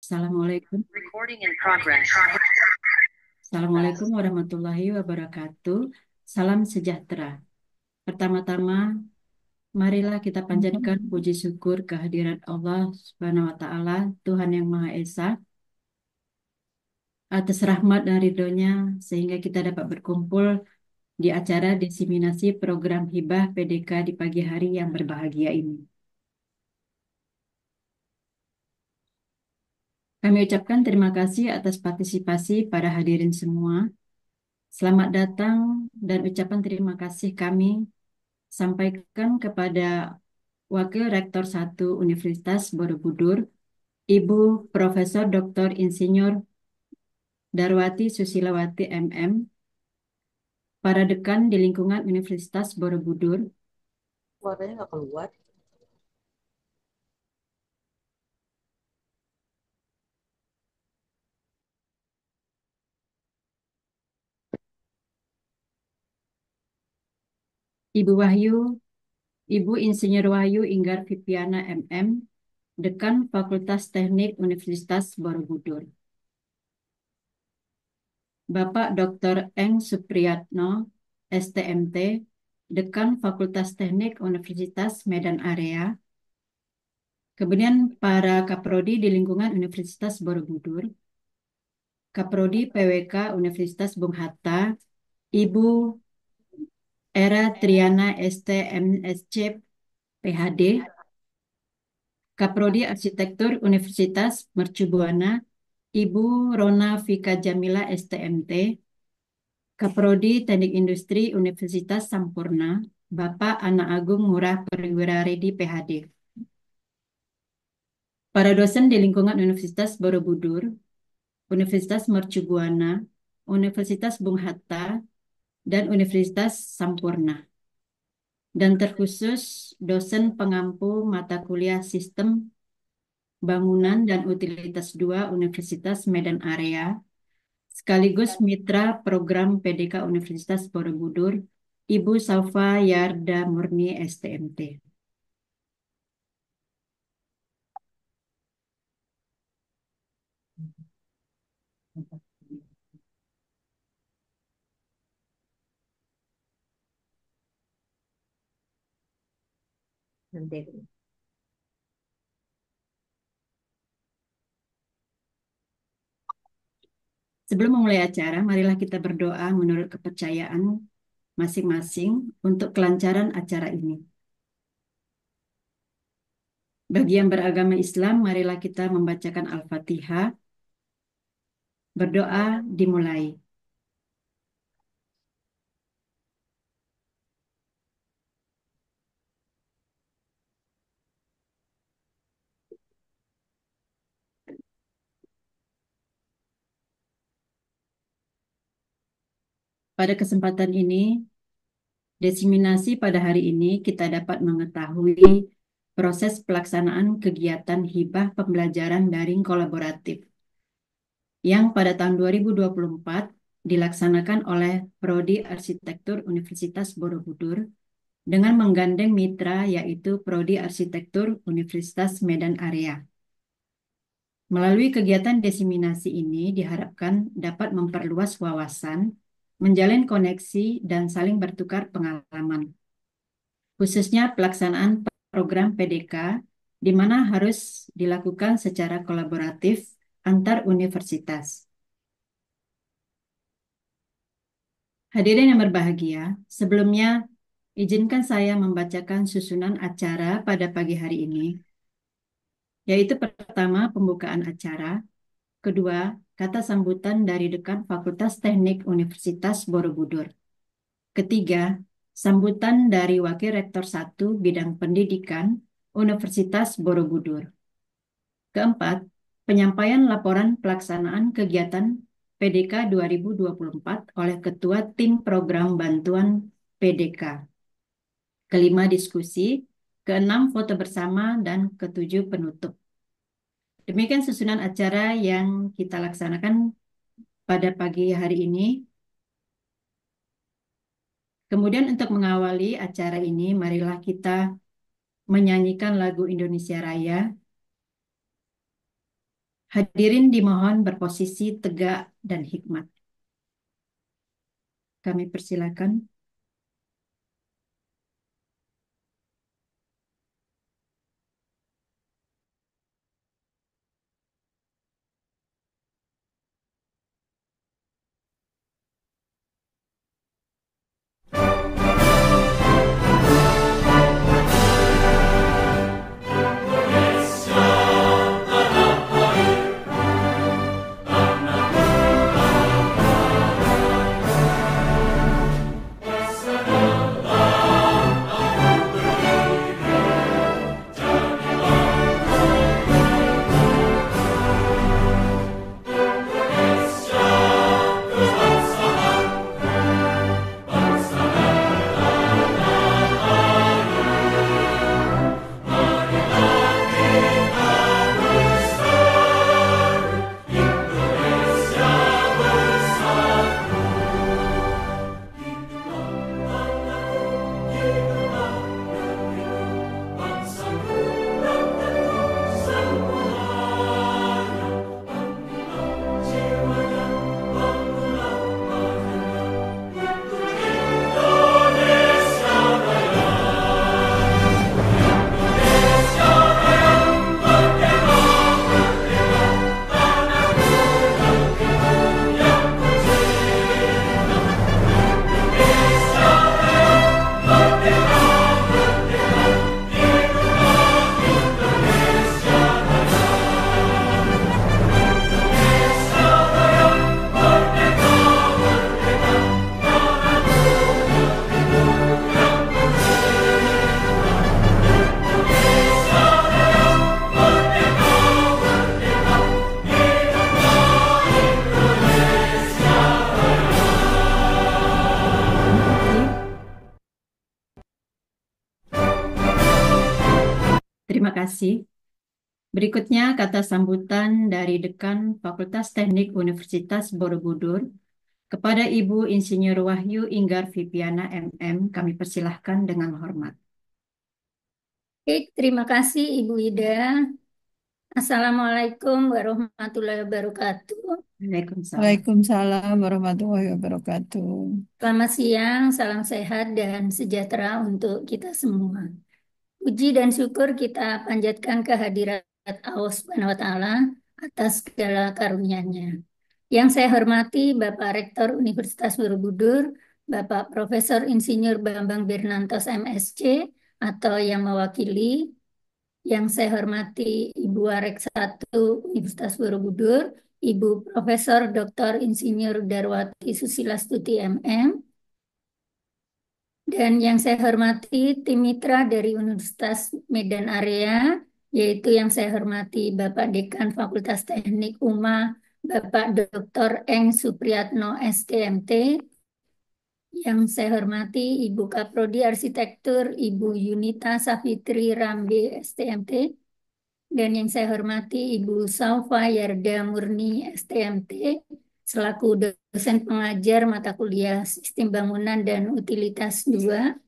Assalamualaikum. Recording in progress. Assalamualaikum warahmatullahi wabarakatuh. Salam sejahtera. Pertama-tama, marilah kita panjatkan puji syukur kehadirat Allah Subhanahu wa Ta'ala, Tuhan yang Maha Esa, atas rahmat dan ridhonya sehingga kita dapat berkumpul di acara diseminasi program Hibah PDK di pagi hari yang berbahagia ini. Kami ucapkan terima kasih atas partisipasi para hadirin semua. Selamat datang dan ucapan terima kasih kami sampaikan kepada Wakil Rektor 1 Universitas Borobudur, Ibu Profesor Dr. Insinyur Darwati Susilawati MM, para dekan di lingkungan Universitas Borobudur, Suaranya nggak keluar. Ibu Wahyu, Ibu Insinyur Wahyu Inggar Vipiana MM, Dekan Fakultas Teknik Universitas Borobudur. Bapak Dr. Eng Supriyatno, STMT, Dekan Fakultas Teknik Universitas Medan Area. Kemudian para kaprodi di lingkungan Universitas Borobudur, Kaprodi PWK Universitas Bung Hatta, Ibu Era Triana ST MSC PhD, Kaprodi Arsitektur Universitas Mercu Buana, Ibu Rona Vika Jamila STMT, Kaprodi Teknik Industri Universitas Sampurna, Bapak Ana Agung Ngurah Perwira Redi PhD. Para dosen di lingkungan Universitas Borobudur, Universitas Mercu Buana, Universitas Bung Hatta, dan Universitas Sampurna. Dan terkhusus dosen pengampu mata kuliah Sistem Bangunan dan Utilitas 2 Universitas Medan Area, sekaligus mitra program PDK Universitas Borobudur, Ibu Salva Yarda Murni STMT. Nanti. Sebelum memulai acara, marilah kita berdoa menurut kepercayaan masing-masing untuk kelancaran acara ini. Bagi yang beragama Islam, marilah kita membacakan Al-Fatihah. Berdoa dimulai. Pada kesempatan ini, diseminasi pada hari ini kita dapat mengetahui proses pelaksanaan kegiatan hibah pembelajaran daring kolaboratif yang pada tahun 2024 dilaksanakan oleh Prodi Arsitektur Universitas Borobudur dengan menggandeng mitra yaitu Prodi Arsitektur Universitas Medan Area. Melalui kegiatan diseminasi ini diharapkan dapat memperluas wawasan, menjalin koneksi, dan saling bertukar pengalaman. Khususnya pelaksanaan program PDK, di mana harus dilakukan secara kolaboratif antar universitas. Hadirin yang berbahagia, sebelumnya izinkan saya membacakan susunan acara pada pagi hari ini, yaitu pertama pembukaan acara, kedua kata sambutan dari Dekan Fakultas Teknik Universitas Borobudur, ketiga sambutan dari Wakil Rektor 1 Bidang Pendidikan Universitas Borobudur, keempat penyampaian laporan pelaksanaan kegiatan PDK 2024 oleh Ketua Tim Program Bantuan PDK. Kelima, diskusi. Keenam, foto bersama. Dan ketujuh, penutup. Demikian susunan acara yang kita laksanakan pada pagi hari ini. Kemudian untuk mengawali acara ini, marilah kita menyanyikan lagu Indonesia Raya. Hadirin dimohon berposisi tegak dan hikmat. Kami persilakan. Terima kasih. Terima kasih. Berikutnya kata sambutan dari Dekan Fakultas Teknik Universitas Borobudur kepada Ibu Insinyur Wahyu Inggar Viviana MM, kami persilahkan dengan hormat. Baik, terima kasih Ibu Ida. Assalamualaikum warahmatullahi wabarakatuh. Waalaikumsalam. Waalaikumsalam warahmatullahi wabarakatuh. Selamat siang, salam sehat dan sejahtera untuk kita semua. Puji dan syukur kita panjatkan kehadirat Allah Subhanahu wa Ta'ala atas segala karunia-Nya. Yang saya hormati Bapak Rektor Universitas Borobudur, Bapak Profesor Insinyur Bambang Birnantos MSc atau yang mewakili, yang saya hormati Ibu Warek 1 Universitas Borobudur, Ibu Profesor Dr. Insinyur Darwati Susilastuti MM, dan yang saya hormati tim mitra dari Universitas Medan Area, yaitu yang saya hormati Bapak Dekan Fakultas Teknik UMA, Bapak Dr. Eng Supriyatno STMT, yang saya hormati Ibu Kaprodi Arsitektur, Ibu Yunita Safitri Rambe STMT, dan yang saya hormati Ibu Saufa Yarda Murni STMT, selaku dosen pengajar mata kuliah Sistem Bangunan dan Utilitas 2.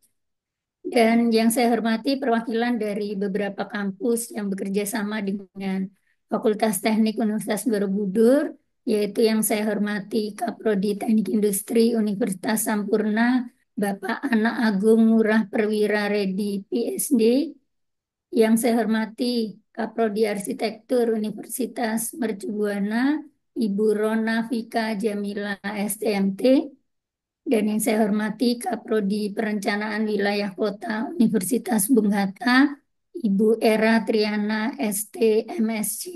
Dan yang saya hormati perwakilan dari beberapa kampus yang bekerja sama dengan Fakultas Teknik Universitas Borobudur, yaitu yang saya hormati Kaprodi Teknik Industri Universitas Sampurna, Bapak Anak Agung Ngurah Perwira Redi PSD, yang saya hormati Kaprodi Arsitektur Universitas Mercubuana, Ibu Rona Vika Jamila STMT, dan yang saya hormati Kaprodi Perencanaan Wilayah Kota Universitas Bung Hatta, Ibu Era Triana ST MSc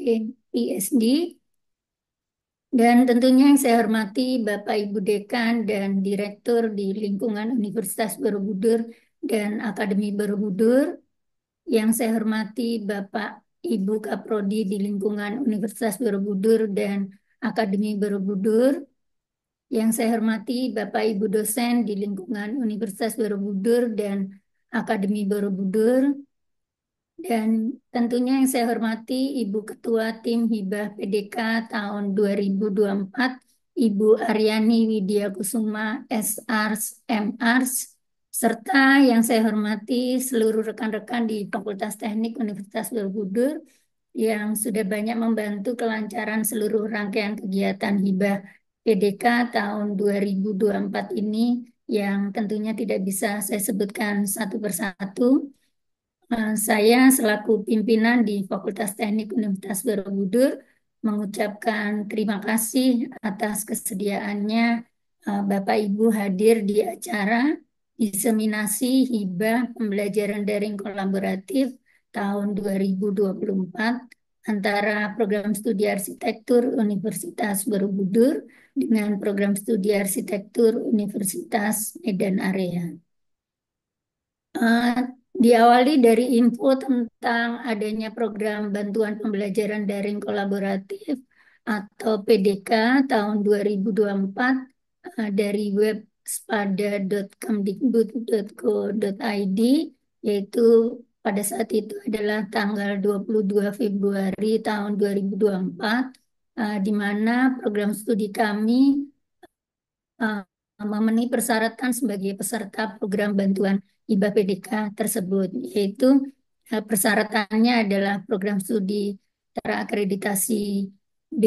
PSD, dan tentunya yang saya hormati Bapak Ibu Dekan dan Direktur di lingkungan Universitas Borobudur dan Akademi Borobudur, yang saya hormati Bapak Ibu Kaprodi di lingkungan Universitas Borobudur dan Akademi Borobudur, yang saya hormati Bapak Ibu dosen di lingkungan Universitas Borobudur dan Akademi Borobudur, dan tentunya yang saya hormati Ibu Ketua Tim Hibah PDK tahun 2024, Ibu Aryani Widya Kusuma SARS MARS, serta yang saya hormati seluruh rekan-rekan di Fakultas Teknik Universitas Borobudur, yang sudah banyak membantu kelancaran seluruh rangkaian kegiatan hibah PDK tahun 2024 ini yang tentunya tidak bisa saya sebutkan satu persatu. Saya selaku pimpinan di Fakultas Teknik Universitas Borobudur mengucapkan terima kasih atas kesediaannya Bapak Ibu hadir di acara diseminasi hibah pembelajaran daring kolaboratif tahun 2024 antara program studi arsitektur Universitas Borobudur dengan program studi arsitektur Universitas Medan Area. Eh, Diawali dari info tentang adanya program bantuan pembelajaran daring kolaboratif atau PDK tahun 2024 dari web spada.kemdikbud.go.id, yaitu pada saat itu adalah tanggal 22 Februari tahun 2024, di mana program studi kami eh, memenuhi persyaratan sebagai peserta program bantuan hibah PDK tersebut, yaitu persyaratannya adalah program studi terakreditasi B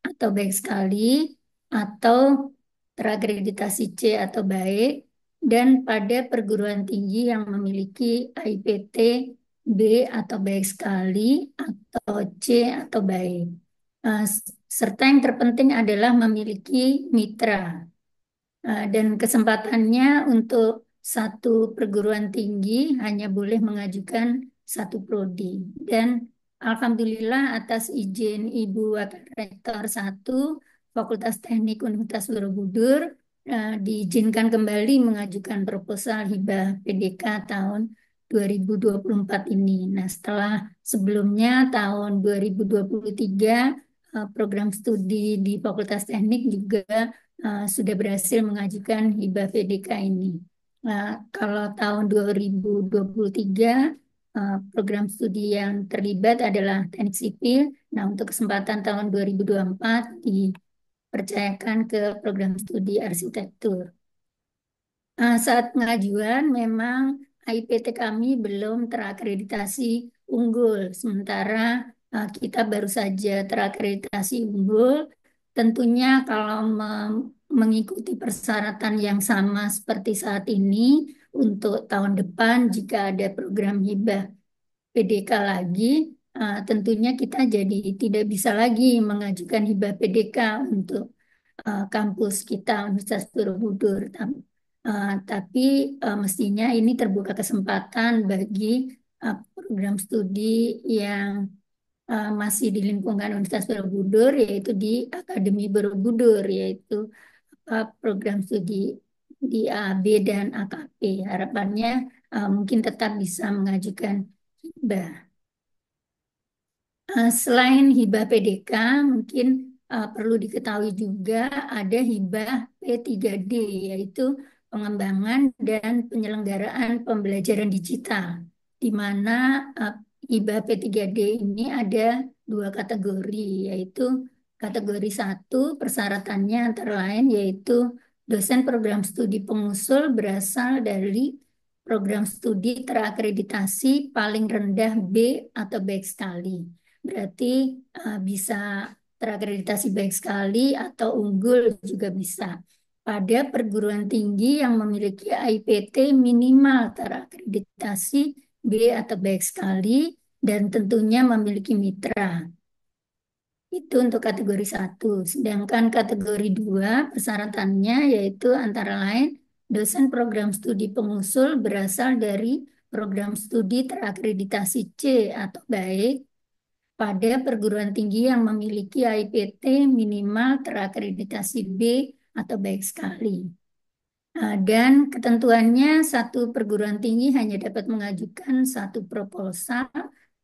atau baik sekali, atau terakreditasi C atau baik, dan pada perguruan tinggi yang memiliki AIPT B atau baik sekali atau C atau baik. Eh, Serta yang terpenting adalah memiliki mitra. Dan kesempatannya untuk satu perguruan tinggi hanya boleh mengajukan satu prodi. Dan alhamdulillah atas izin Ibu Wakil Rektor 1 Fakultas Teknik Universitas Borobudur diizinkan kembali mengajukan proposal hibah PDK tahun 2024 ini. Nah, setelah sebelumnya tahun 2023 program studi di Fakultas Teknik juga sudah berhasil mengajukan hibah PDK ini. Kalau tahun 2023 program studi yang terlibat adalah teknik sipil. Nah, untuk kesempatan tahun 2024 dipercayakan ke program studi arsitektur. Saat pengajuan memang AIPT kami belum terakreditasi unggul, sementara kita baru saja terakreditasi unggul. Tentunya kalau mengikuti persyaratan yang sama seperti saat ini, untuk tahun depan jika ada program hibah PDK lagi, tentunya kita jadi tidak bisa lagi mengajukan hibah PDK untuk kampus kita Universitas Borobudur. Tapi mestinya ini terbuka kesempatan bagi program studi yang masih di lingkungan Universitas Borobudur, yaitu di Akademi Borobudur, yaitu program studi di AB dan AKP. Harapannya mungkin tetap bisa mengajukan hibah. Selain hibah PDK, mungkin perlu diketahui juga ada hibah P3D, yaitu pengembangan dan penyelenggaraan pembelajaran digital, di mana hibah P3D ini ada dua kategori, yaitu kategori 1 persyaratannya antara lain yaitu dosen program studi pengusul berasal dari program studi terakreditasi paling rendah B atau baik sekali. Berarti bisa terakreditasi baik sekali atau unggul juga bisa. Pada perguruan tinggi yang memiliki AIPT minimal terakreditasi B atau baik sekali dan tentunya memiliki mitra. Itu untuk kategori 1. Sedangkan kategori 2 persyaratannya yaitu antara lain dosen program studi pengusul berasal dari program studi terakreditasi C atau baik pada perguruan tinggi yang memiliki AIPT minimal terakreditasi B atau baik sekali. Dan ketentuannya satu perguruan tinggi hanya dapat mengajukan satu proposal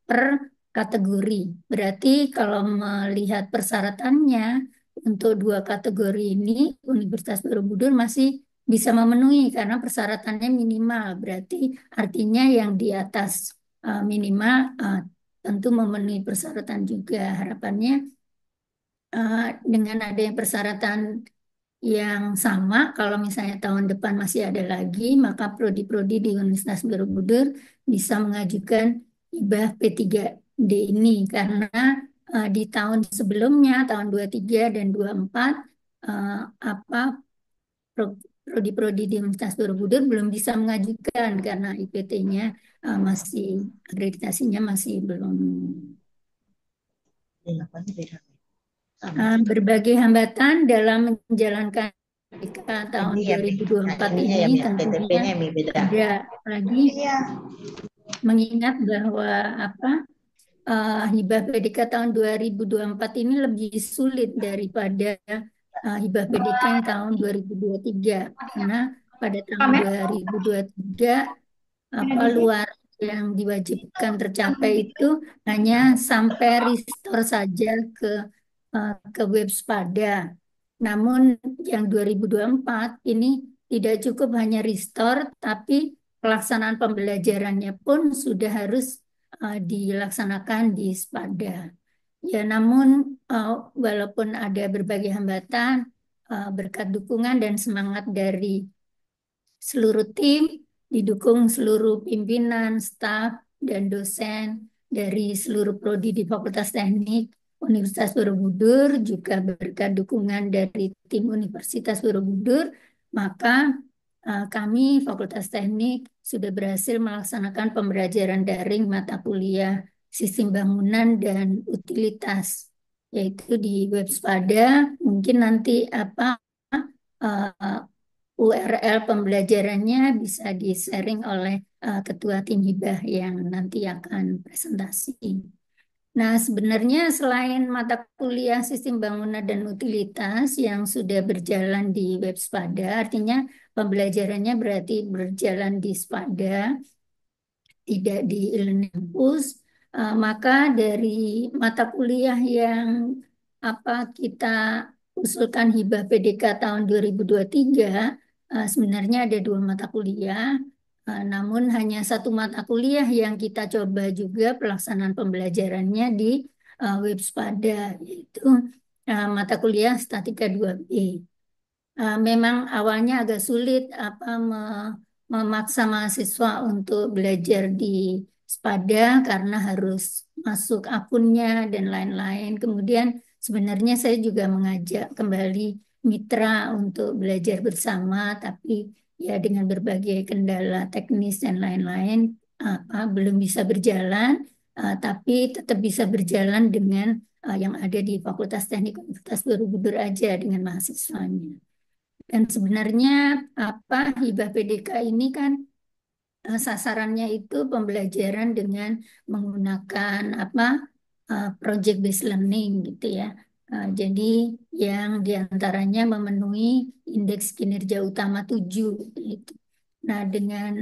per kategori. Berarti kalau melihat persyaratannya untuk dua kategori ini, Universitas Borobudur masih bisa memenuhi karena persyaratannya minimal. Berarti artinya yang di atas minimal tentu memenuhi persyaratan juga. Harapannya dengan adanya persyaratan yang sama, kalau misalnya tahun depan masih ada lagi, maka prodi-prodi di Universitas Borobudur bisa mengajukan hibah D ini karena di tahun sebelumnya tahun 23 dan 24 eh, apa pro- prodi-prodi di Universitas Borobudur belum bisa mengajukan karena IPT-nya masih akreditasinya masih belum. Berbagai hambatan dalam menjalankan PDK tahun Ini ya, Mi. Nah, 2024 ininya ya, ini Mi. tentunya TTP-nya Mi beda. ada lagi Iya. mengingat bahwa hibah PDK tahun 2024 ini lebih sulit daripada hibah PDK yang tahun 2023 karena pada tahun 2023 luar yang diwajibkan tercapai itu hanya sampai restore saja ke web Spada. Namun yang 2024 ini tidak cukup hanya restore, tapi pelaksanaan pembelajarannya pun sudah harus dilaksanakan di Spada. Ya, namun walaupun ada berbagai hambatan, berkat dukungan dan semangat dari seluruh tim, didukung seluruh pimpinan, staf, dan dosen dari seluruh prodi di Fakultas Teknik Universitas Borobudur, juga berkat dukungan dari tim Universitas Borobudur, maka kami Fakultas Teknik sudah berhasil melaksanakan pembelajaran daring mata kuliah Sistem Bangunan dan Utilitas, yaitu di web Spada. Mungkin nanti uh, URL pembelajarannya bisa di-sharing oleh Ketua Tim Hibah yang nanti akan presentasi. Nah, sebenarnya selain mata kuliah Sistem Bangunan dan Utilitas yang sudah berjalan di web Spada, artinya pembelajarannya berarti berjalan di Spada, tidak di e-learning campus, maka dari mata kuliah yang kita usulkan hibah PDK tahun 2023, sebenarnya ada dua mata kuliah, namun hanya satu mata kuliah yang kita coba juga pelaksanaan pembelajarannya di web Spada, yaitu mata kuliah Statika 2B. Memang awalnya agak sulit memaksa mahasiswa untuk belajar di Spada karena harus masuk akunnya dan lain-lain. Kemudian sebenarnya saya juga mengajak kembali mitra untuk belajar bersama, tapi ya dengan berbagai kendala teknis dan lain-lain belum bisa berjalan, tapi tetap bisa berjalan dengan yang ada di Fakultas Teknik Universitas Borobudur aja dengan mahasiswanya. Dan sebenarnya hibah PDK ini kan sasarannya itu pembelajaran dengan menggunakan project based learning gitu ya. Jadi yang diantaranya memenuhi indeks kinerja utama 7 gitu. Nah, dengan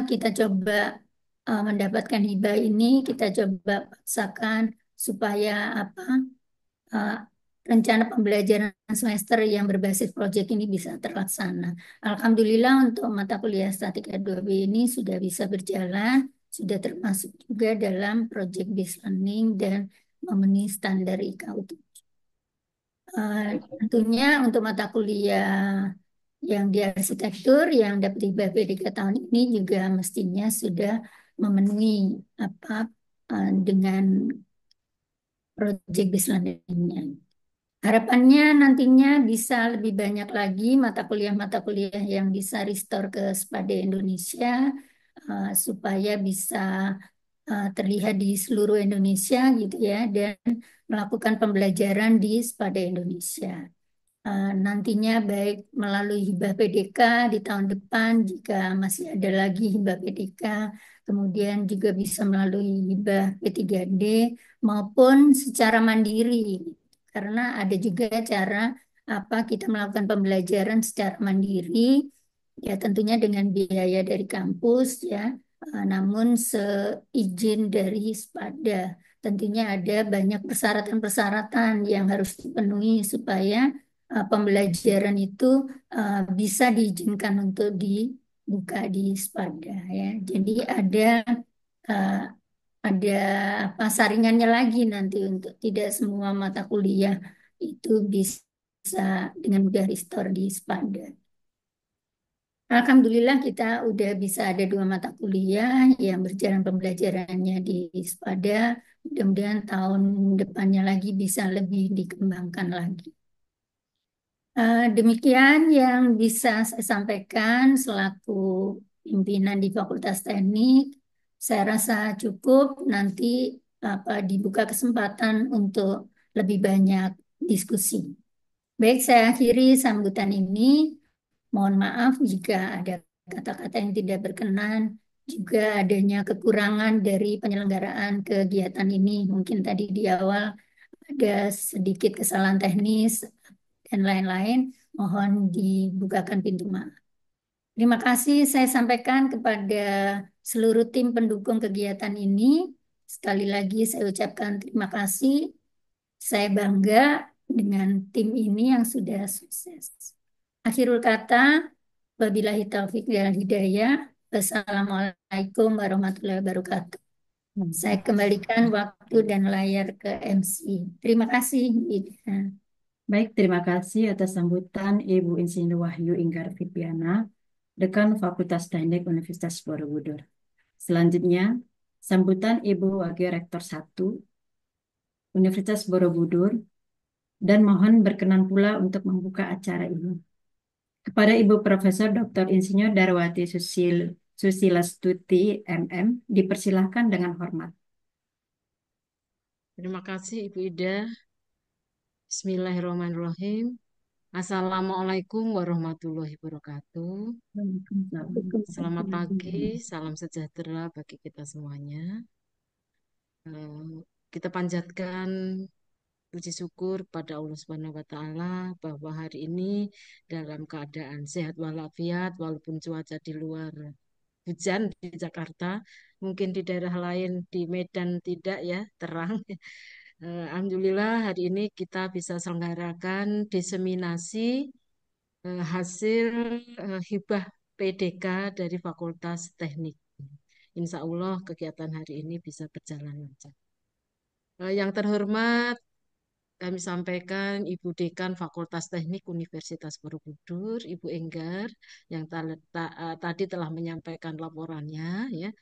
kita coba mendapatkan hibah ini, kita coba paksakan supaya uh, rencana pembelajaran semester yang berbasis proyek ini bisa terlaksana. Alhamdulillah untuk mata kuliah Statika 2B ini sudah bisa berjalan, sudah termasuk juga dalam project based learning dan memenuhi standar IKU. Tentunya untuk mata kuliah yang di arsitektur yang dapat hibah PDK tahun ini juga mestinya sudah memenuhi dengan project based learning-nya. Harapannya nantinya bisa lebih banyak lagi mata kuliah yang bisa restore ke Spada Indonesia supaya bisa terlihat di seluruh Indonesia gitu ya, dan melakukan pembelajaran di Spada Indonesia. Nantinya baik melalui hibah PDK di tahun depan jika masih ada lagi hibah PDK, kemudian juga bisa melalui hibah P3D maupun secara mandiri, karena ada juga cara kita melakukan pembelajaran secara mandiri, ya tentunya dengan biaya dari kampus ya, namun seizin dari Spada. Tentunya ada banyak persyaratan-persyaratan yang harus dipenuhi supaya pembelajaran itu bisa diizinkan untuk dibuka di Spada ya. Jadi uh, ada saringannya lagi nanti untuk tidak semua mata kuliah itu bisa dengan mudah restore di Spada. Alhamdulillah kita udah bisa ada 2 mata kuliah yang berjalan pembelajarannya di SPADA. Mudah-mudahan tahun depannya lagi bisa lebih dikembangkan lagi. Demikian yang bisa saya sampaikan selaku pimpinan di Fakultas Teknik. Saya rasa cukup. Nanti dibuka kesempatan untuk lebih banyak diskusi. Baik, saya akhiri sambutan ini. Mohon maaf jika ada kata-kata yang tidak berkenan, juga adanya kekurangan dari penyelenggaraan kegiatan ini. Mungkin tadi di awal ada sedikit kesalahan teknis dan lain-lain. Mohon dibukakan pintu maaf. Terima kasih saya sampaikan kepada seluruh tim pendukung kegiatan ini. Sekali lagi saya ucapkan terima kasih. Saya bangga dengan tim ini yang sudah sukses. Akhirul kata, wabillahi taufik wal hidayah. Wassalamualaikum warahmatullahi wabarakatuh. Saya kembalikan waktu dan layar ke MC. Terima kasih, Ida. Baik, terima kasih atas sambutan Ibu Insinyur Wahyu Inggar Fipiana, Dekan Fakultas Teknik Universitas Borobudur. Selanjutnya, sambutan Ibu Wakil Rektor 1 Universitas Borobudur, dan mohon berkenan pula untuk membuka acara ini. Kepada Ibu Profesor Dr. Insinyur Darwati Susilastuti, MM, dipersilahkan dengan hormat. Terima kasih Ibu Ida. Bismillahirrahmanirrahim. Assalamualaikum warahmatullahi wabarakatuh. Selamat pagi, salam sejahtera bagi kita semuanya. Kita panjatkan puji syukur pada Allah Subhanahu wa Ta'ala bahwa hari ini dalam keadaan sehat walafiat, walaupun cuaca di luar hujan di Jakarta, mungkin di daerah lain di Medan tidak ya, terang. Alhamdulillah hari ini kita bisa selenggarakan diseminasi hasil hibah PDK dari Fakultas Teknik. Insya Allah kegiatan hari ini bisa berjalan lancar. Yang terhormat, kami sampaikan Ibu Dekan Fakultas Teknik Universitas Borobudur, Ibu Enggar, yang tadi telah menyampaikan laporannya, ya,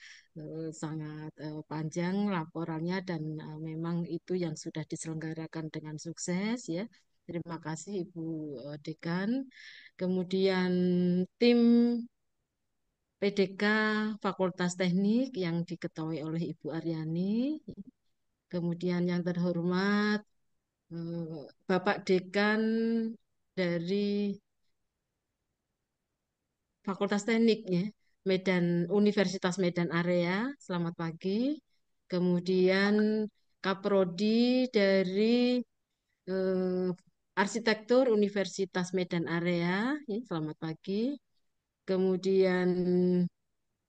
sangat panjang laporannya dan memang itu yang sudah diselenggarakan dengan sukses, ya. Terima kasih Ibu Dekan. Kemudian tim PDK Fakultas Teknik yang diketuai oleh Ibu Aryani. Kemudian yang terhormat Bapak Dekan dari Fakultas Teknik ya, Universitas Medan Area, selamat pagi. Kemudian Kaprodi dari Arsitektur Universitas Medan Area, ya, selamat pagi. Kemudian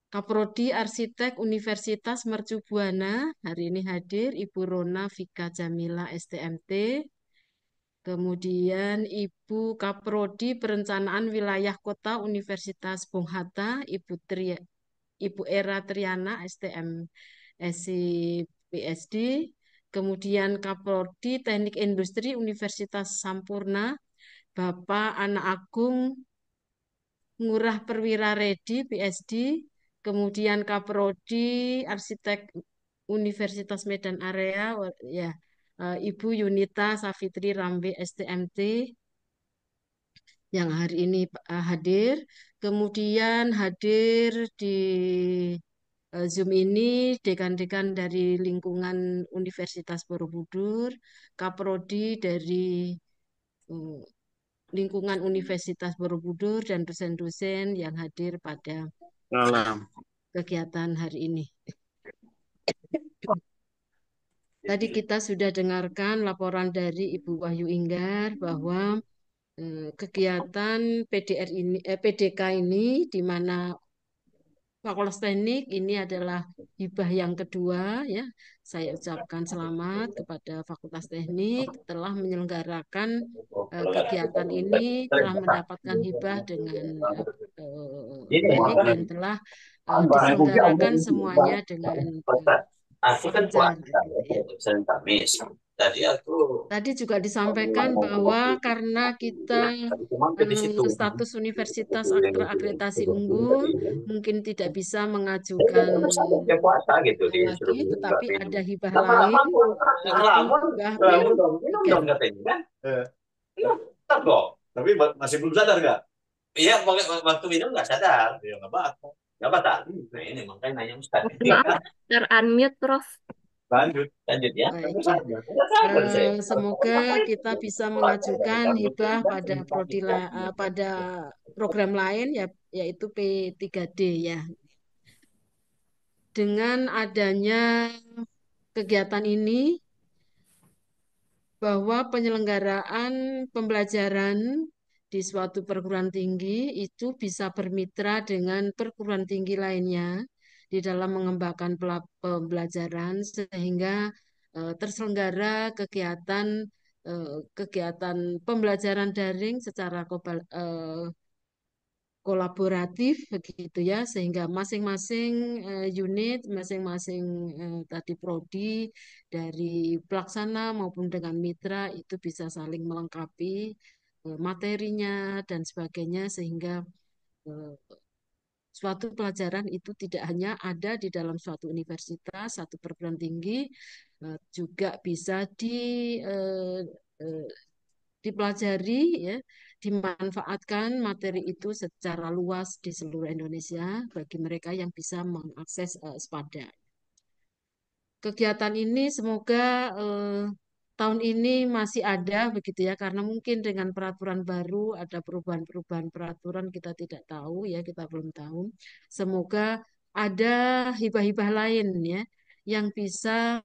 Kaprodi Arsitek Universitas Mercu Buana, hari ini hadir Ibu Rona Vika Jamila STMT. Kemudian Ibu Kaprodi Perencanaan Wilayah Kota Universitas Bung Hatta, Ibu Era Triana STM SC PSD. Kemudian Kaprodi Teknik Industri Universitas Sampurna, Bapak Anak Agung Ngurah Perwira Redi PSD. Kemudian Kaprodi Arsitek Universitas Medan Area, ya, Ibu Yunita Safitri Rambe STMT yang hari ini hadir. Kemudian hadir di Zoom ini dekan-dekan dari lingkungan Universitas Borobudur, Kaprodi dari lingkungan Universitas Borobudur dan dosen-dosen yang hadir pada kegiatan hari ini. Tadi kita sudah dengarkan laporan dari Ibu Wahyu Inggar bahwa kegiatan PDK ini di mana Fakultas Teknik ini adalah hibah yang kedua, ya. Saya ucapkan selamat kepada Fakultas Teknik telah menyelenggarakan kegiatan ini, telah mendapatkan hibah dengan baik dan telah diselenggarakan semuanya dengan Aku kan wajar puasa gitu ya, ya. kalau Senin Kamis. Jadi aku Tadi juga disampaikan mau bahwa karena kita tapi cuma ke di situ. status universitas Itu yang terakreditasi itu unggul tadi kan. mungkin tidak bisa Jadi mengajukan kita sadar dia puasa gitu hibah disuruh lagi, nggak tetapi minum. ada hibah Lama-lama lain aku yaitu ngelamun, hibah ngelamun dong, minum P3. dong katanya kan. Iya, tetap kok. Tapi masih belum sadar nggak? Iya, waktu minum nggak sadar. Ya nggak apa-apa. Nggak batal. Nah ini makanya nanya Ustaz. Maaf, ter-unmute, Prof. Lanjut ya. Baik Nggak ya. sadar. Nggak sadar saya. Semoga kita bisa mengajukan hibah pada pada program lain ya, yaitu P3D ya. Dengan adanya kegiatan ini, bahwa penyelenggaraan pembelajaran di suatu perguruan tinggi itu bisa bermitra dengan perguruan tinggi lainnya di dalam mengembangkan pembelajaran sehingga terselenggara kegiatan pembelajaran daring secara kolaboratif begitu ya, sehingga masing-masing unit, masing-masing tadi prodi dari pelaksana maupun dengan mitra itu bisa saling melengkapi materinya dan sebagainya, sehingga eh, suatu pelajaran itu tidak hanya ada di dalam suatu universitas, satu perguruan tinggi, juga bisa eh, eh, dipelajari ya, dimanfaatkan materi itu secara luas di seluruh Indonesia bagi mereka yang bisa mengakses SPADA. Kegiatan ini semoga tahun ini masih ada begitu ya, karena mungkin dengan peraturan baru ada perubahan-perubahan peraturan kita tidak tahu ya, kita belum tahu. Semoga ada hibah-hibah lain ya yang bisa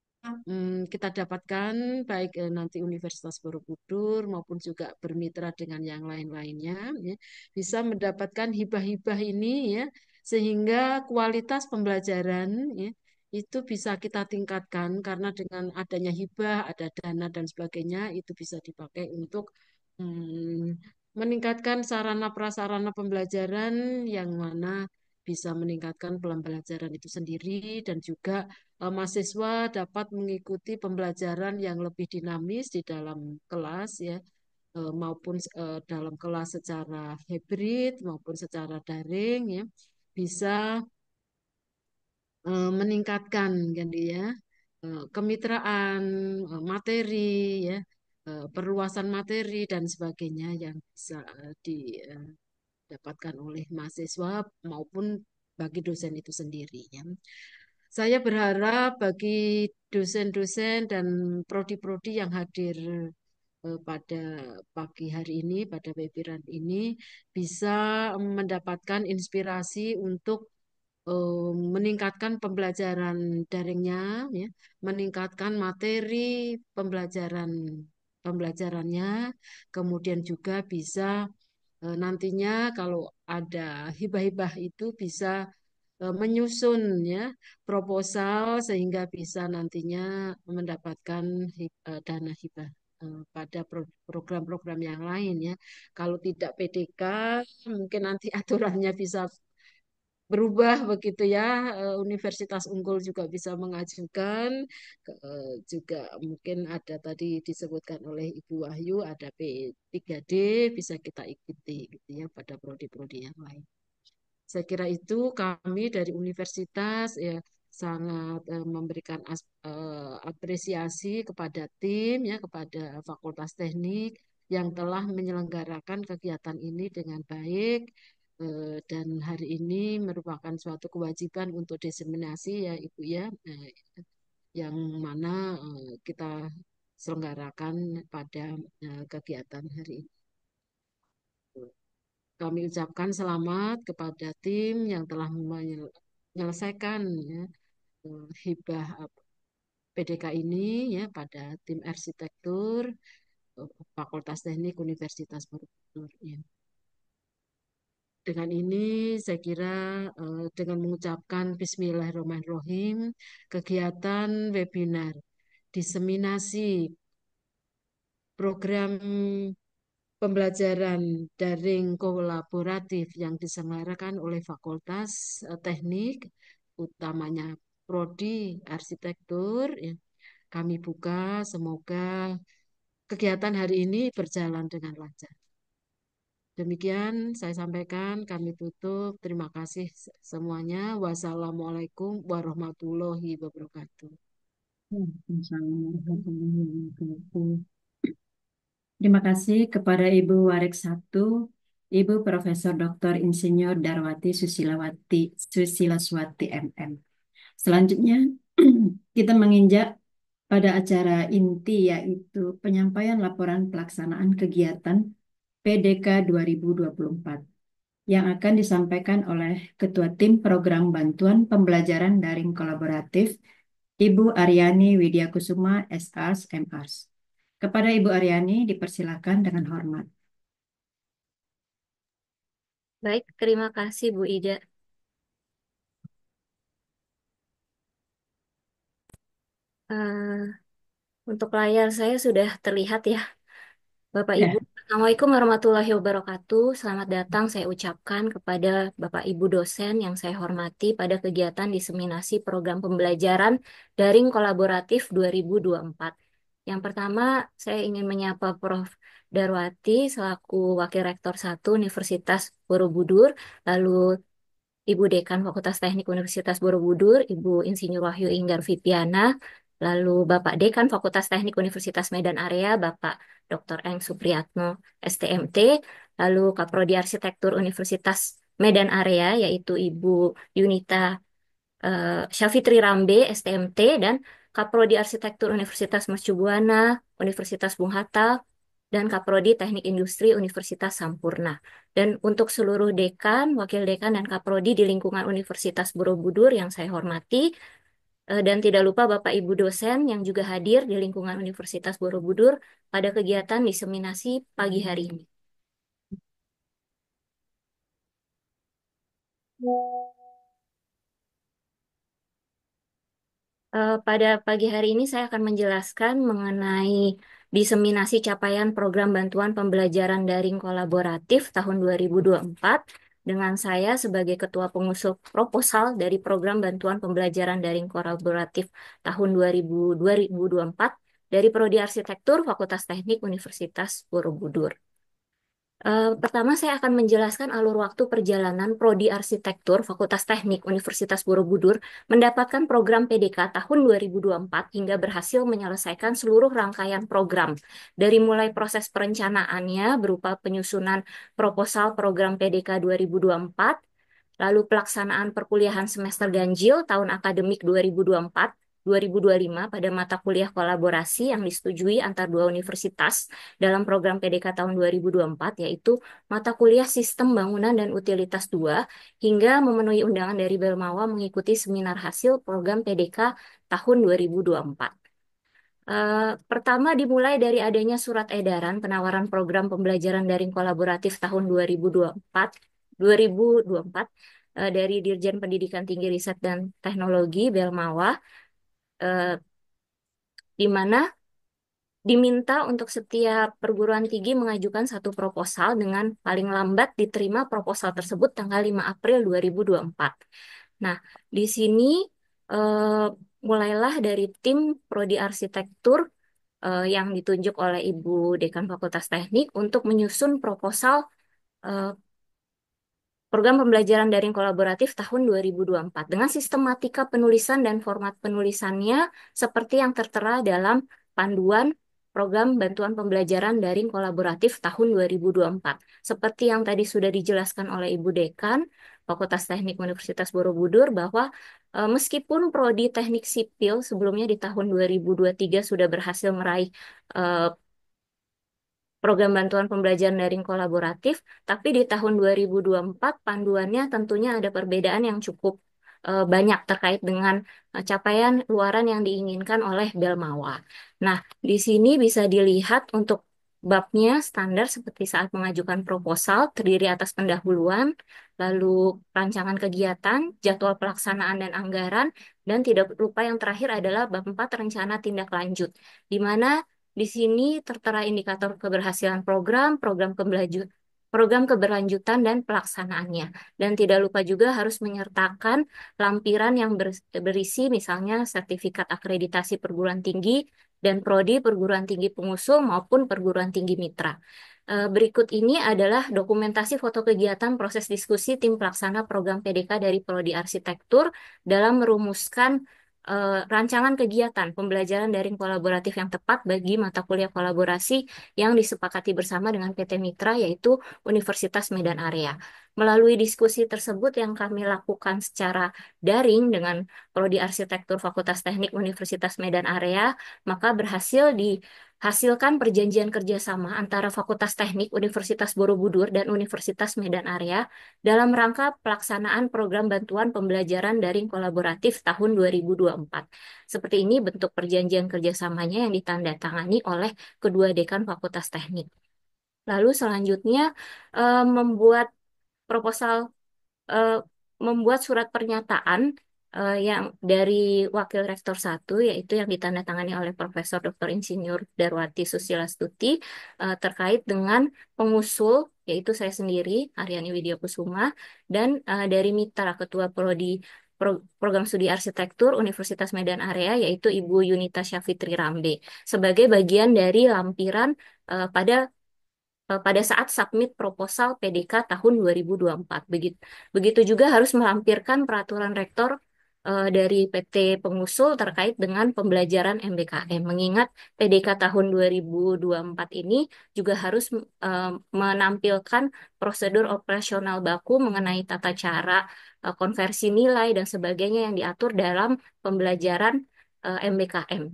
kita dapatkan baik nanti Universitas Borobudur maupun juga bermitra dengan yang lain-lainnya ya, bisa mendapatkan hibah-hibah ini ya, sehingga kualitas pembelajaran ya itu bisa kita tingkatkan karena dengan adanya hibah, ada dana dan sebagainya itu bisa dipakai untuk meningkatkan sarana prasarana pembelajaran yang mana bisa meningkatkan pembelajaran itu sendiri dan juga mahasiswa dapat mengikuti pembelajaran yang lebih dinamis di dalam kelas ya, maupun dalam kelas secara hybrid maupun secara daring ya, bisa meningkatkan kan ya, kemitraan, materi ya, perluasan materi dan sebagainya yang bisa didapatkan oleh mahasiswa maupun bagi dosen itu sendiri ya. Saya berharap bagi dosen-dosen dan prodi-prodi yang hadir pada pagi hari ini, pada webinar ini, bisa mendapatkan inspirasi untuk meningkatkan pembelajaran daringnya, ya, meningkatkan materi pembelajaran pembelajarannya, kemudian juga bisa nantinya kalau ada hibah-hibah itu bisa menyusun ya proposal sehingga bisa nantinya mendapatkan dana hibah pada program-program yang lain ya. Kalau tidak PDK mungkin nanti aturannya bisa berubah begitu ya. Universitas Unggul juga bisa mengajukan. Juga mungkin ada tadi disebutkan oleh Ibu Wahyu ada P3D bisa kita ikuti gitu ya pada prodi-prodi yang lain. Saya kira itu kami dari universitas ya sangat memberikan apresiasi kepada tim ya, kepada Fakultas Teknik yang telah menyelenggarakan kegiatan ini dengan baik, dan hari ini merupakan suatu kewajiban untuk diseminasi ya Ibu ya, yang mana kita selenggarakan pada kegiatan hari ini. Kami ucapkan selamat kepada tim yang telah menyelesaikan ya, hibah PDK ini ya pada tim arsitektur Fakultas Teknik Universitas Borobudur. Ya. Dengan ini saya kira dengan mengucapkan Bismillahirrahmanirrahim, kegiatan webinar diseminasi program pembelajaran daring kolaboratif yang diselenggarakan oleh Fakultas Teknik, utamanya Prodi Arsitektur. Ya, kami buka, semoga kegiatan hari ini berjalan dengan lancar. Demikian saya sampaikan, kami tutup. Terima kasih semuanya. Wassalamualaikum warahmatullahi wabarakatuh. Waalaikumsalam warahmatullahi wabarakatuh. Terima kasih kepada Ibu Warik Satu, Ibu Profesor Dr. Insinyur Darwati Susilaswati MM. Selanjutnya, kita menginjak pada acara inti, yaitu penyampaian laporan pelaksanaan kegiatan PDK 2024 yang akan disampaikan oleh Ketua Tim Program Bantuan Pembelajaran Daring Kolaboratif, Ibu Aryani Widyakusuma, SARS, MARS. Kepada Ibu Aryani dipersilakan dengan hormat. Baik, terima kasih Bu Ida. Eh, untuk layar saya sudah terlihat ya, Bapak Ibu. Ya, Assalamualaikum warahmatullahi wabarakatuh. Selamat datang saya ucapkan kepada Bapak Ibu dosen yang saya hormati pada kegiatan diseminasi program pembelajaran daring kolaboratif 2024. Yang pertama, saya ingin menyapa Prof. Darwati selaku Wakil Rektor 1 Universitas Borobudur, lalu Ibu Dekan Fakultas Teknik Universitas Borobudur, Ibu Insinyur Wahyu Inggar Vipiana, lalu Bapak Dekan Fakultas Teknik Universitas Medan Area, Bapak Dr. Eng Supriyatno, STMT, lalu Kaprodi Arsitektur Universitas Medan Area, yaitu Ibu Yunita Syafitri Rambe, STMT, dan Kaprodi Arsitektur Universitas Mercu Buana, Universitas Bung Hatta, dan Kaprodi Teknik Industri Universitas Sampurna. Dan untuk seluruh dekan, wakil dekan, dan kaprodi di lingkungan Universitas Borobudur yang saya hormati, dan tidak lupa Bapak Ibu dosen yang juga hadir di lingkungan Universitas Borobudur pada kegiatan diseminasi pagi hari ini. Pada pagi hari ini saya akan menjelaskan mengenai diseminasi capaian program bantuan pembelajaran daring kolaboratif tahun 2024 dengan saya sebagai Ketua Pengusul Proposal dari program bantuan pembelajaran daring kolaboratif tahun 2024 dari Prodi Arsitektur Fakultas Teknik Universitas Borobudur. Pertama, saya akan menjelaskan alur waktu perjalanan Prodi Arsitektur Fakultas Teknik Universitas Borobudur mendapatkan program PDK tahun 2024 hingga berhasil menyelesaikan seluruh rangkaian program. Dari mulai proses perencanaannya berupa penyusunan proposal program PDK 2024, lalu pelaksanaan perkuliahan semester ganjil tahun akademik 2024-2025 pada mata kuliah kolaborasi yang disetujui antar dua universitas dalam program PDK tahun 2024, yaitu mata kuliah Sistem Bangunan dan Utilitas 2, hingga memenuhi undangan dari Belmawa mengikuti seminar hasil program PDK tahun 2024. Pertama dimulai dari adanya surat edaran penawaran program pembelajaran daring kolaboratif tahun 2024 dari Dirjen Pendidikan Tinggi Riset dan Teknologi Belmawa, di mana diminta untuk setiap perguruan tinggi mengajukan satu proposal dengan paling lambat diterima proposal tersebut tanggal 5 April 2024. Nah, di sini eh, mulailah dari tim Prodi Arsitektur yang ditunjuk oleh Ibu Dekan Fakultas Teknik untuk menyusun proposal eh, program pembelajaran daring kolaboratif tahun 2024 dengan sistematika penulisan dan format penulisannya seperti yang tertera dalam panduan program bantuan pembelajaran daring kolaboratif tahun 2024. Seperti yang tadi sudah dijelaskan oleh Ibu Dekan Fakultas Teknik Universitas Borobudur bahwa meskipun prodi Teknik Sipil sebelumnya di tahun 2023 sudah berhasil meraih eh, program bantuan pembelajaran daring kolaboratif, tapi di tahun 2024 panduannya tentunya ada perbedaan yang cukup banyak terkait dengan capaian luaran yang diinginkan oleh Belmawa. Nah, di sini bisa dilihat untuk babnya standar seperti saat mengajukan proposal terdiri atas pendahuluan, lalu rancangan kegiatan, jadwal pelaksanaan dan anggaran, dan tidak lupa yang terakhir adalah bab 4 rencana tindak lanjut, di mana di sini tertera indikator keberhasilan program, program pembelajaran, program keberlanjutan dan pelaksanaannya. Dan tidak lupa juga harus menyertakan lampiran yang berisi misalnya sertifikat akreditasi perguruan tinggi dan prodi perguruan tinggi pengusul maupun perguruan tinggi mitra. Berikut ini adalah dokumentasi foto kegiatan proses diskusi tim pelaksana program PDK dari Prodi Arsitektur dalam merumuskan rancangan kegiatan pembelajaran daring kolaboratif yang tepat bagi mata kuliah kolaborasi yang disepakati bersama dengan PT Mitra, yaitu Universitas Medan Area. Melalui diskusi tersebut yang kami lakukan secara daring dengan Prodi Arsitektur Fakultas Teknik Universitas Medan Area, maka berhasil dihasilkan perjanjian kerjasama antara Fakultas Teknik Universitas Borobudur dan Universitas Medan Area dalam rangka pelaksanaan program bantuan pembelajaran daring kolaboratif tahun 2024. Seperti ini bentuk perjanjian kerjasamanya yang ditandatangani oleh kedua dekan Fakultas Teknik. Lalu selanjutnya membuat proposal, eh, membuat surat pernyataan yang dari Wakil Rektor 1, yaitu yang ditandatangani oleh Profesor Dr. Insinyur Darwati Susilastuti terkait dengan pengusul, yaitu saya sendiri, Aryani Widyakusuma, dan dari Mitra Ketua Prodi Program Studi Arsitektur Universitas Medan Area, yaitu Ibu Yunita Syafitri Rambe, sebagai bagian dari lampiran pada saat submit proposal PDK tahun 2024. Begitu juga harus melampirkan peraturan rektor dari PT pengusul terkait dengan pembelajaran MBKM. Mengingat PDK tahun 2024 ini juga harus menampilkan prosedur operasional baku mengenai tata cara konversi nilai dan sebagainya yang diatur dalam pembelajaran MBKM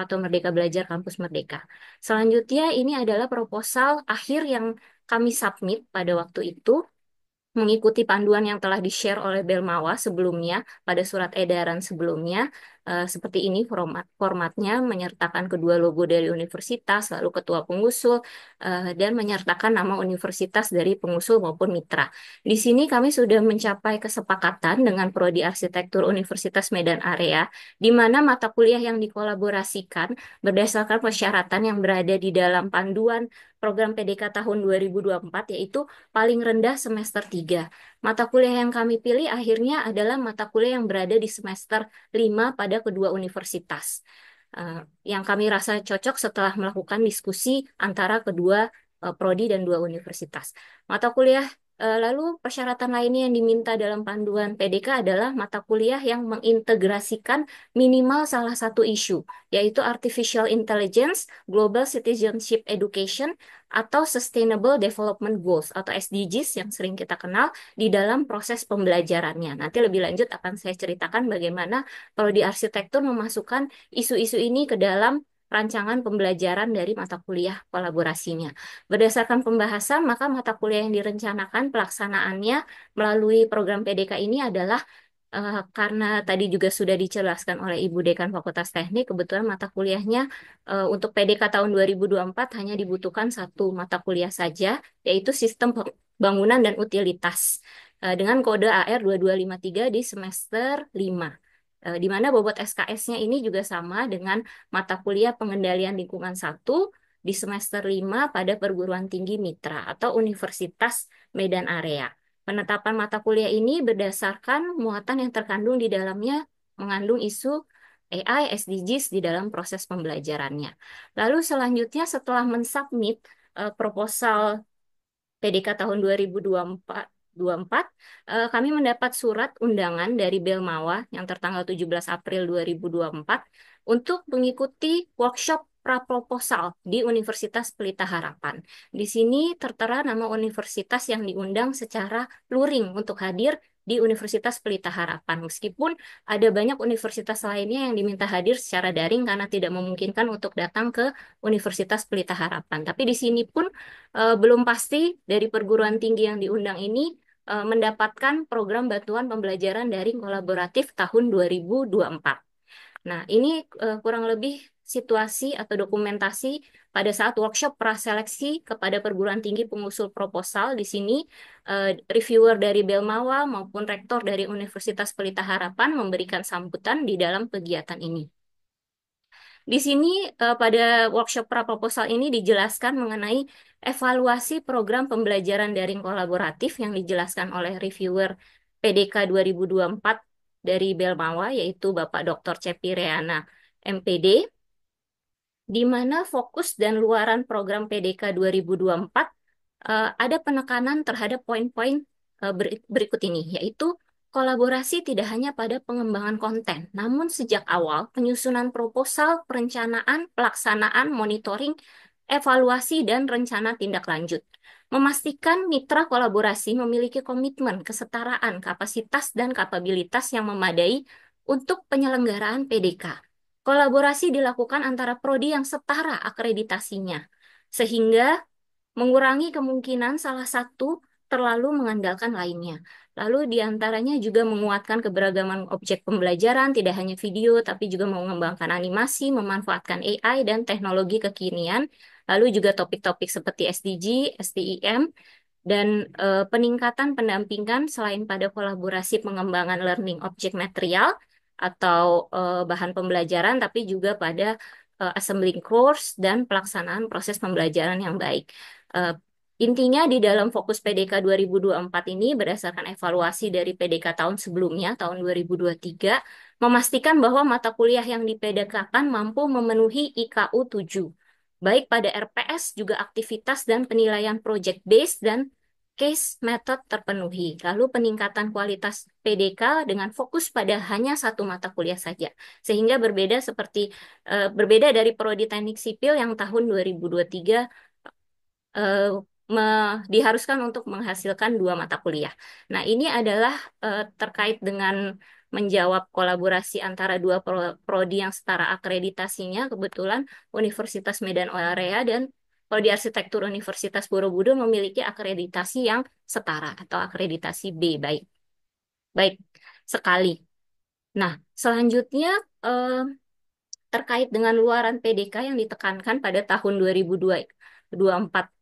atau Merdeka Belajar Kampus Merdeka. Selanjutnya ini adalah proposal akhir yang kami submit pada waktu itu, mengikuti panduan yang telah di-share oleh Belmawa sebelumnya pada surat edaran sebelumnya. Seperti ini formatnya, menyertakan kedua logo dari universitas, lalu ketua pengusul, dan menyertakan nama universitas dari pengusul maupun mitra. Di sini kami sudah mencapai kesepakatan dengan Prodi Arsitektur Universitas Medan Area, di mana mata kuliah yang dikolaborasikan berdasarkan persyaratan yang berada di dalam panduan program PDK tahun 2024, yaitu paling rendah semester 3. Mata kuliah yang kami pilih akhirnya adalah mata kuliah yang berada di semester 5 pada kedua universitas. Yang kami rasa cocok setelah melakukan diskusi antara kedua prodi dan dua universitas. Mata kuliah lalu persyaratan lainnya yang diminta dalam panduan PDK adalah mata kuliah yang mengintegrasikan minimal salah satu isu, yaitu Artificial Intelligence, Global Citizenship Education, atau Sustainable Development Goals atau SDGs yang sering kita kenal di dalam proses pembelajarannya. Nanti lebih lanjut akan saya ceritakan bagaimana Prodi Arsitektur memasukkan isu-isu ini ke dalam rancangan pembelajaran dari mata kuliah kolaborasinya. Berdasarkan pembahasan, maka mata kuliah yang direncanakan pelaksanaannya melalui program PDK ini adalah karena tadi juga sudah dijelaskan oleh Ibu Dekan Fakultas Teknik, kebetulan mata kuliahnya untuk PDK tahun 2024 hanya dibutuhkan satu mata kuliah saja, yaitu Sistem Bangunan dan Utilitas dengan kode AR 2253 di semester 5. Di mana bobot SKS-nya ini juga sama dengan mata kuliah Pengendalian Lingkungan 1 di semester 5 pada perguruan tinggi mitra atau Universitas Medan Area. Penetapan mata kuliah ini berdasarkan muatan yang terkandung di dalamnya, mengandung isu AI, SDGs di dalam proses pembelajarannya. Lalu selanjutnya setelah mensubmit proposal PDK tahun 2024, kami mendapat surat undangan dari Belmawa yang tertanggal 17 April 2024 untuk mengikuti workshop praproposal di Universitas Pelita Harapan. Di sini tertera nama universitas yang diundang secara luring untuk hadir di Universitas Pelita Harapan. Meskipun ada banyak universitas lainnya yang diminta hadir secara daring karena tidak memungkinkan untuk datang ke Universitas Pelita Harapan. Tapi di sini pun belum pasti dari perguruan tinggi yang diundang ini mendapatkan program bantuan pembelajaran daring kolaboratif tahun 2024. Nah, ini kurang lebih situasi atau dokumentasi pada saat workshop praseleksi kepada perguruan tinggi pengusul proposal. Di sini reviewer dari Belmawa maupun rektor dari Universitas Pelita Harapan memberikan sambutan di dalam kegiatan ini. Di sini pada workshop praproposal ini dijelaskan mengenai evaluasi program pembelajaran daring kolaboratif yang dijelaskan oleh reviewer PDK 2024 dari Belmawa, yaitu Bapak Dr. Cepi Reana, MPD, di mana fokus dan luaran program PDK 2024 ada penekanan terhadap poin-poin berikut ini, yaitu kolaborasi tidak hanya pada pengembangan konten, namun sejak awal penyusunan proposal, perencanaan, pelaksanaan, monitoring, evaluasi, dan rencana tindak lanjut. Memastikan mitra kolaborasi memiliki komitmen, kesetaraan, kapasitas, dan kapabilitas yang memadai untuk penyelenggaraan PDK. Kolaborasi dilakukan antara prodi yang setara akreditasinya, sehingga mengurangi kemungkinan salah satu terlalu mengandalkan lainnya. Lalu diantaranya juga menguatkan keberagaman objek pembelajaran, tidak hanya video, tapi juga mengembangkan animasi, memanfaatkan AI dan teknologi kekinian, lalu juga topik-topik seperti SDG, STIM, dan peningkatan pendampingan selain pada kolaborasi pengembangan learning object material atau bahan pembelajaran, tapi juga pada assembling course dan pelaksanaan proses pembelajaran yang baik. Eh, Intinya di dalam fokus PDK 2024 ini berdasarkan evaluasi dari PDK tahun sebelumnya, tahun 2023, memastikan bahwa mata kuliah yang dipedagangkan mampu memenuhi IKU 7, baik pada RPS juga aktivitas dan penilaian project based dan case method terpenuhi. Lalu peningkatan kualitas PDK dengan fokus pada hanya satu mata kuliah saja, sehingga berbeda dari prodi teknik sipil yang tahun 2023 diharuskan untuk menghasilkan dua mata kuliah. Nah, ini adalah terkait dengan menjawab kolaborasi antara dua prodi yang setara akreditasinya. Kebetulan Universitas Medan Area dan Prodi Arsitektur Universitas Borobudur memiliki akreditasi yang setara atau akreditasi B, baik. Baik sekali. Nah, selanjutnya terkait dengan luaran PDK yang ditekankan pada tahun 2024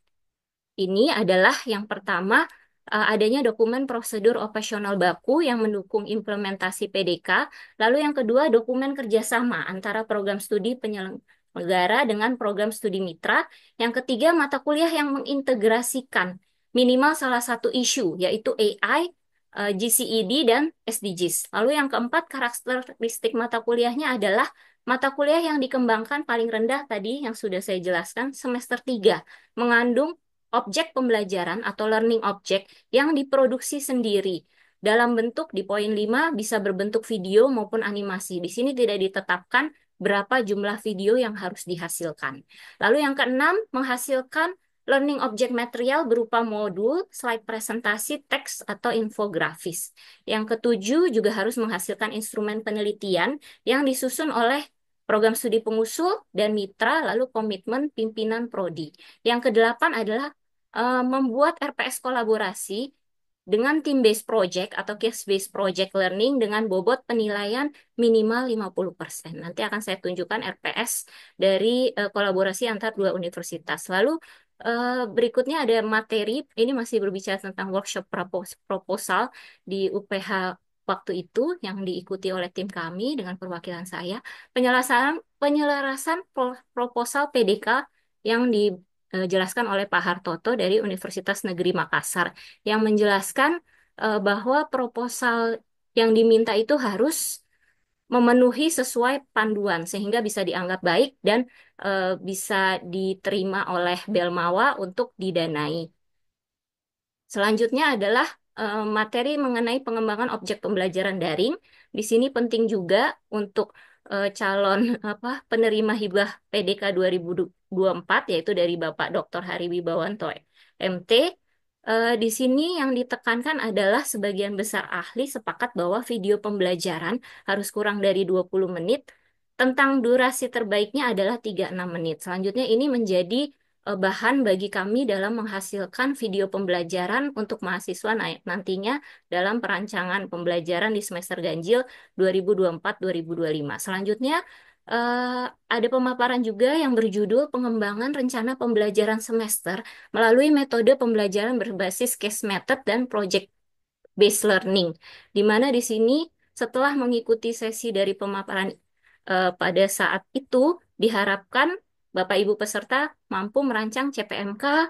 ini adalah yang pertama, adanya dokumen prosedur operasional baku yang mendukung implementasi PDK. Lalu yang kedua, dokumen kerjasama antara program studi penyelenggara dengan program studi mitra. Yang ketiga, mata kuliah yang mengintegrasikan minimal salah satu isu, yaitu AI, GCED, dan SDGs. Lalu yang keempat, karakteristik mata kuliahnya adalah mata kuliah yang dikembangkan paling rendah tadi yang sudah saya jelaskan, semester 3, mengandung objek pembelajaran atau learning object yang diproduksi sendiri. Dalam bentuk di poin 5 bisa berbentuk video maupun animasi. Di sini tidak ditetapkan berapa jumlah video yang harus dihasilkan. Lalu yang keenam, menghasilkan learning object material berupa modul, slide presentasi, teks, atau infografis. Yang ketujuh juga harus menghasilkan instrumen penelitian yang disusun oleh program studi pengusul dan mitra, lalu komitmen pimpinan prodi. Yang kedelapan adalah membuat RPS kolaborasi dengan team-based project atau case-based project learning dengan bobot penilaian minimal 50%. Nanti akan saya tunjukkan RPS dari kolaborasi antar dua universitas. Lalu berikutnya ada materi, ini masih berbicara tentang workshop proposal di UPH waktu itu yang diikuti oleh tim kami dengan perwakilan saya. Penyelarasan proposal PDK yang dijelaskan oleh Pak Hartoto dari Universitas Negeri Makassar yang menjelaskan bahwa proposal yang diminta itu harus memenuhi sesuai panduan sehingga bisa dianggap baik dan bisa diterima oleh Belmawa untuk didanai. Selanjutnya adalah materi mengenai pengembangan objek pembelajaran daring. Di sini penting juga untuk calon penerima hibah PDK 2024 yaitu dari Bapak Dr. Hari Wibawanto MT. Di sini yang ditekankan adalah sebagian besar ahli sepakat bahwa video pembelajaran harus kurang dari 20 menit. Tentang durasi terbaiknya adalah 36 menit. Selanjutnya ini menjadi bahan bagi kami dalam menghasilkan video pembelajaran untuk mahasiswa nantinya dalam perancangan pembelajaran di semester ganjil 2024-2025. Selanjutnya ada pemaparan juga yang berjudul Pengembangan Rencana Pembelajaran Semester melalui metode pembelajaran berbasis case method dan project based learning, di mana di sini setelah mengikuti sesi dari pemaparan pada saat itu diharapkan Bapak Ibu peserta mampu merancang CPMK,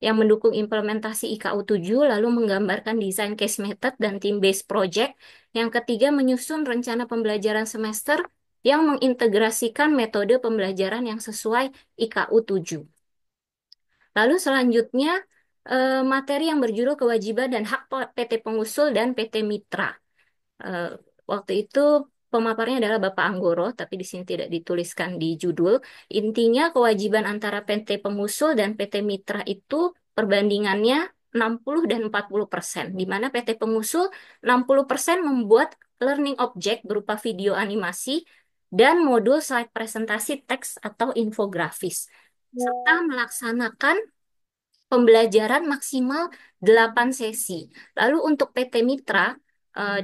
yang mendukung implementasi IKU 7, lalu menggambarkan desain case method dan team-based project. Yang ketiga, menyusun rencana pembelajaran semester yang mengintegrasikan metode pembelajaran yang sesuai IKU 7. Lalu selanjutnya, materi yang berjudul kewajiban dan hak PT pengusul dan PT mitra. Eh, Waktu itu pemaparnya adalah Bapak Anggoro, tapi di sini tidak dituliskan di judul. Intinya kewajiban antara PT pengusul dan PT mitra itu perbandingannya 60 dan 40%, di mana PT pengusul 60% membuat learning object berupa video animasi dan modul slide presentasi teks atau infografis, serta melaksanakan pembelajaran maksimal 8 sesi. Lalu untuk PT Mitra,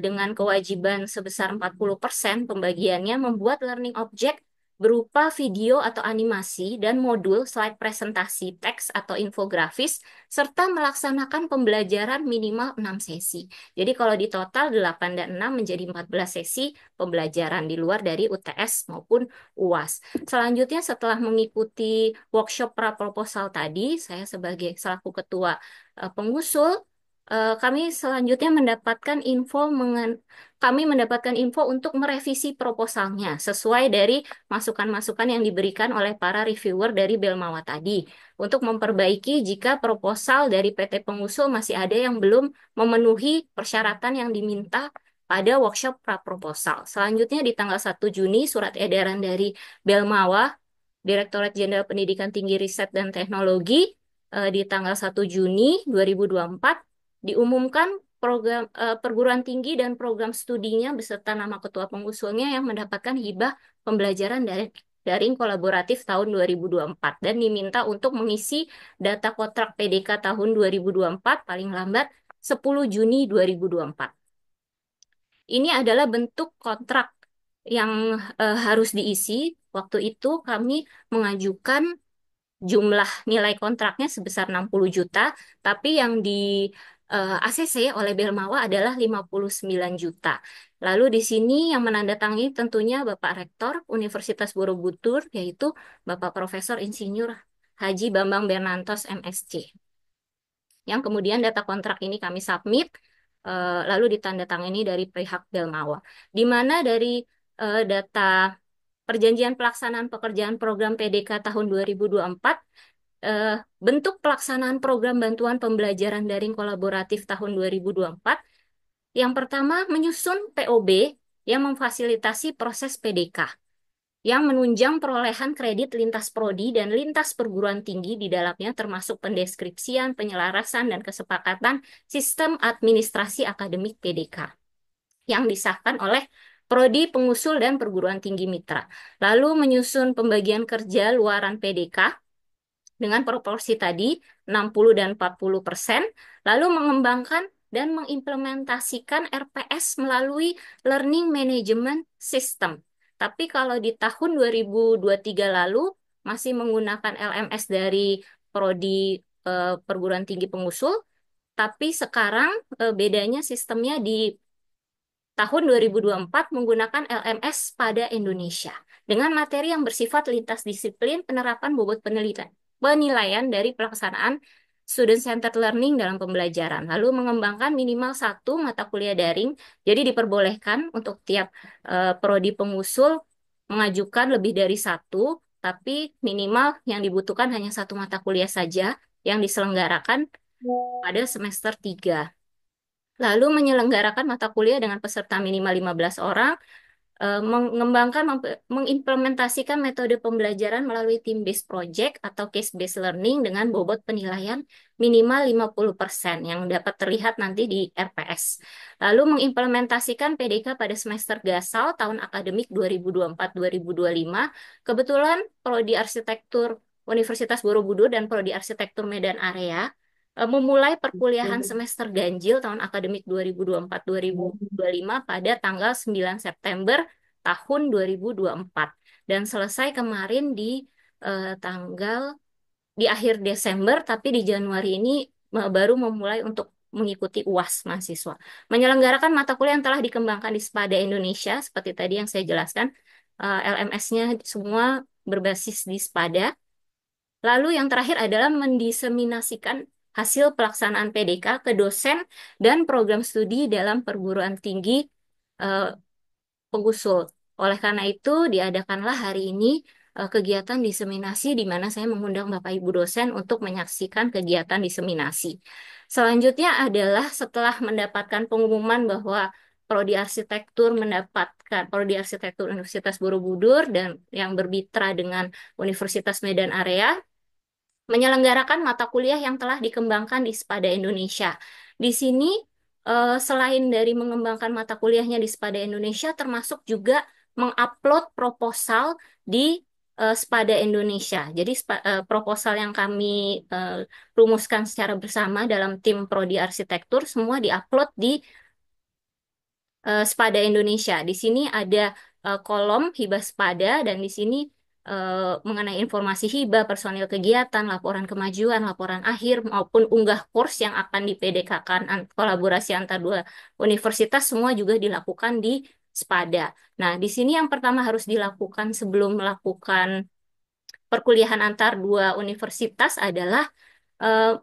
dengan kewajiban sebesar 40%, pembagiannya membuat learning object berupa video atau animasi dan modul slide presentasi teks atau infografis, serta melaksanakan pembelajaran minimal 6 sesi. Jadi kalau di total 8 dan 6 menjadi 14 sesi pembelajaran di luar dari UTS maupun UAS. Selanjutnya setelah mengikuti workshop pra-proposal tadi, saya sebagai selaku ketua pengusul, kami selanjutnya kami mendapatkan info untuk merevisi proposalnya sesuai dari masukan-masukan yang diberikan oleh para reviewer dari Belmawa tadi untuk memperbaiki jika proposal dari PT pengusul masih ada yang belum memenuhi persyaratan yang diminta pada workshop pra-proposal. Selanjutnya di tanggal 1 Juni, surat edaran dari Belmawa, Direktorat Jenderal Pendidikan Tinggi Riset dan Teknologi, di tanggal 1 Juni 2024, diumumkan perguruan tinggi dan program studinya beserta nama ketua pengusulnya yang mendapatkan hibah pembelajaran daring kolaboratif tahun 2024 dan diminta untuk mengisi data kontrak PDK tahun 2024 paling lambat 10 Juni 2024. Ini adalah bentuk kontrak yang harus diisi. Waktu itu kami mengajukan jumlah nilai kontraknya sebesar 60 juta, tapi yang di ACC oleh Belmawa adalah 59 juta. Lalu di sini yang menandatangani tentunya Bapak Rektor Universitas Borobudur, yaitu Bapak Profesor Insinyur Haji Bambang Bernantos MSc. Yang kemudian data kontrak ini kami submit, lalu ditandatangani dari pihak Belmawa. Di mana dari data Perjanjian Pelaksanaan Pekerjaan Program PDK tahun 2024, bentuk pelaksanaan program bantuan pembelajaran daring kolaboratif tahun 2024, yang pertama menyusun POB yang memfasilitasi proses PDK, yang menunjang perolehan kredit lintas prodi dan lintas perguruan tinggi di dalamnya termasuk pendeskripsian, penyelarasan, dan kesepakatan sistem administrasi akademik PDK yang disahkan oleh prodi pengusul dan perguruan tinggi mitra. Lalu menyusun pembagian kerja luaran PDK dengan proporsi tadi 60 dan 40%, lalu mengembangkan dan mengimplementasikan RPS melalui Learning Management System. Tapi kalau di tahun 2023 lalu masih menggunakan LMS dari prodi perguruan tinggi pengusul, tapi sekarang bedanya sistemnya di tahun 2024 menggunakan LMS pada Indonesia dengan materi yang bersifat lintas disiplin, penerapan bobot penilaian dari pelaksanaan student-centered learning dalam pembelajaran, lalu mengembangkan minimal 1 mata kuliah daring. Jadi diperbolehkan untuk tiap prodi pengusul mengajukan lebih dari 1, tapi minimal yang dibutuhkan hanya 1 mata kuliah saja yang diselenggarakan pada semester 3. Lalu menyelenggarakan mata kuliah dengan peserta minimal 15 orang, mengembangkan, mengimplementasikan metode pembelajaran melalui team-based project atau case-based learning dengan bobot penilaian minimal 50% yang dapat terlihat nanti di RPS. Lalu mengimplementasikan PDK pada semester gasal tahun akademik 2024-2025. Kebetulan Prodi Arsitektur Universitas Borobudur dan Prodi Arsitektur Medan Area memulai perkuliahan semester ganjil tahun akademik 2024-2025 pada tanggal 9 September tahun 2024 dan selesai kemarin di akhir Desember, tapi di Januari ini baru memulai untuk mengikuti UAS mahasiswa. Menyelenggarakan mata kuliah yang telah dikembangkan di SPADA Indonesia, seperti tadi yang saya jelaskan, LMS-nya semua berbasis di SPADA. Lalu yang terakhir adalah mendiseminasikan hasil pelaksanaan PDK ke dosen dan program studi dalam perguruan tinggi eh, pengusul. Oleh karena itu, diadakanlah hari ini kegiatan diseminasi di mana saya mengundang Bapak Ibu dosen untuk menyaksikan kegiatan diseminasi. Selanjutnya adalah setelah mendapatkan pengumuman bahwa Prodi Arsitektur Universitas Borobudur dan yang bermitra dengan Universitas Medan Area menyelenggarakan mata kuliah yang telah dikembangkan di SPADA Indonesia. Di sini, selain dari mengembangkan mata kuliahnya di SPADA Indonesia, termasuk juga mengupload proposal di SPADA Indonesia. Jadi, proposal yang kami rumuskan secara bersama dalam tim Prodi Arsitektur, semua diupload di Spada Indonesia. Di sini ada kolom hibah Spada dan di sini mengenai informasi hibah, personil kegiatan, laporan kemajuan, laporan akhir maupun unggah kurs yang akan dipdk-kan kolaborasi antar dua universitas semua juga dilakukan di Spada. Nah, di sini yang pertama harus dilakukan sebelum melakukan perkuliahan antar dua universitas adalah eh,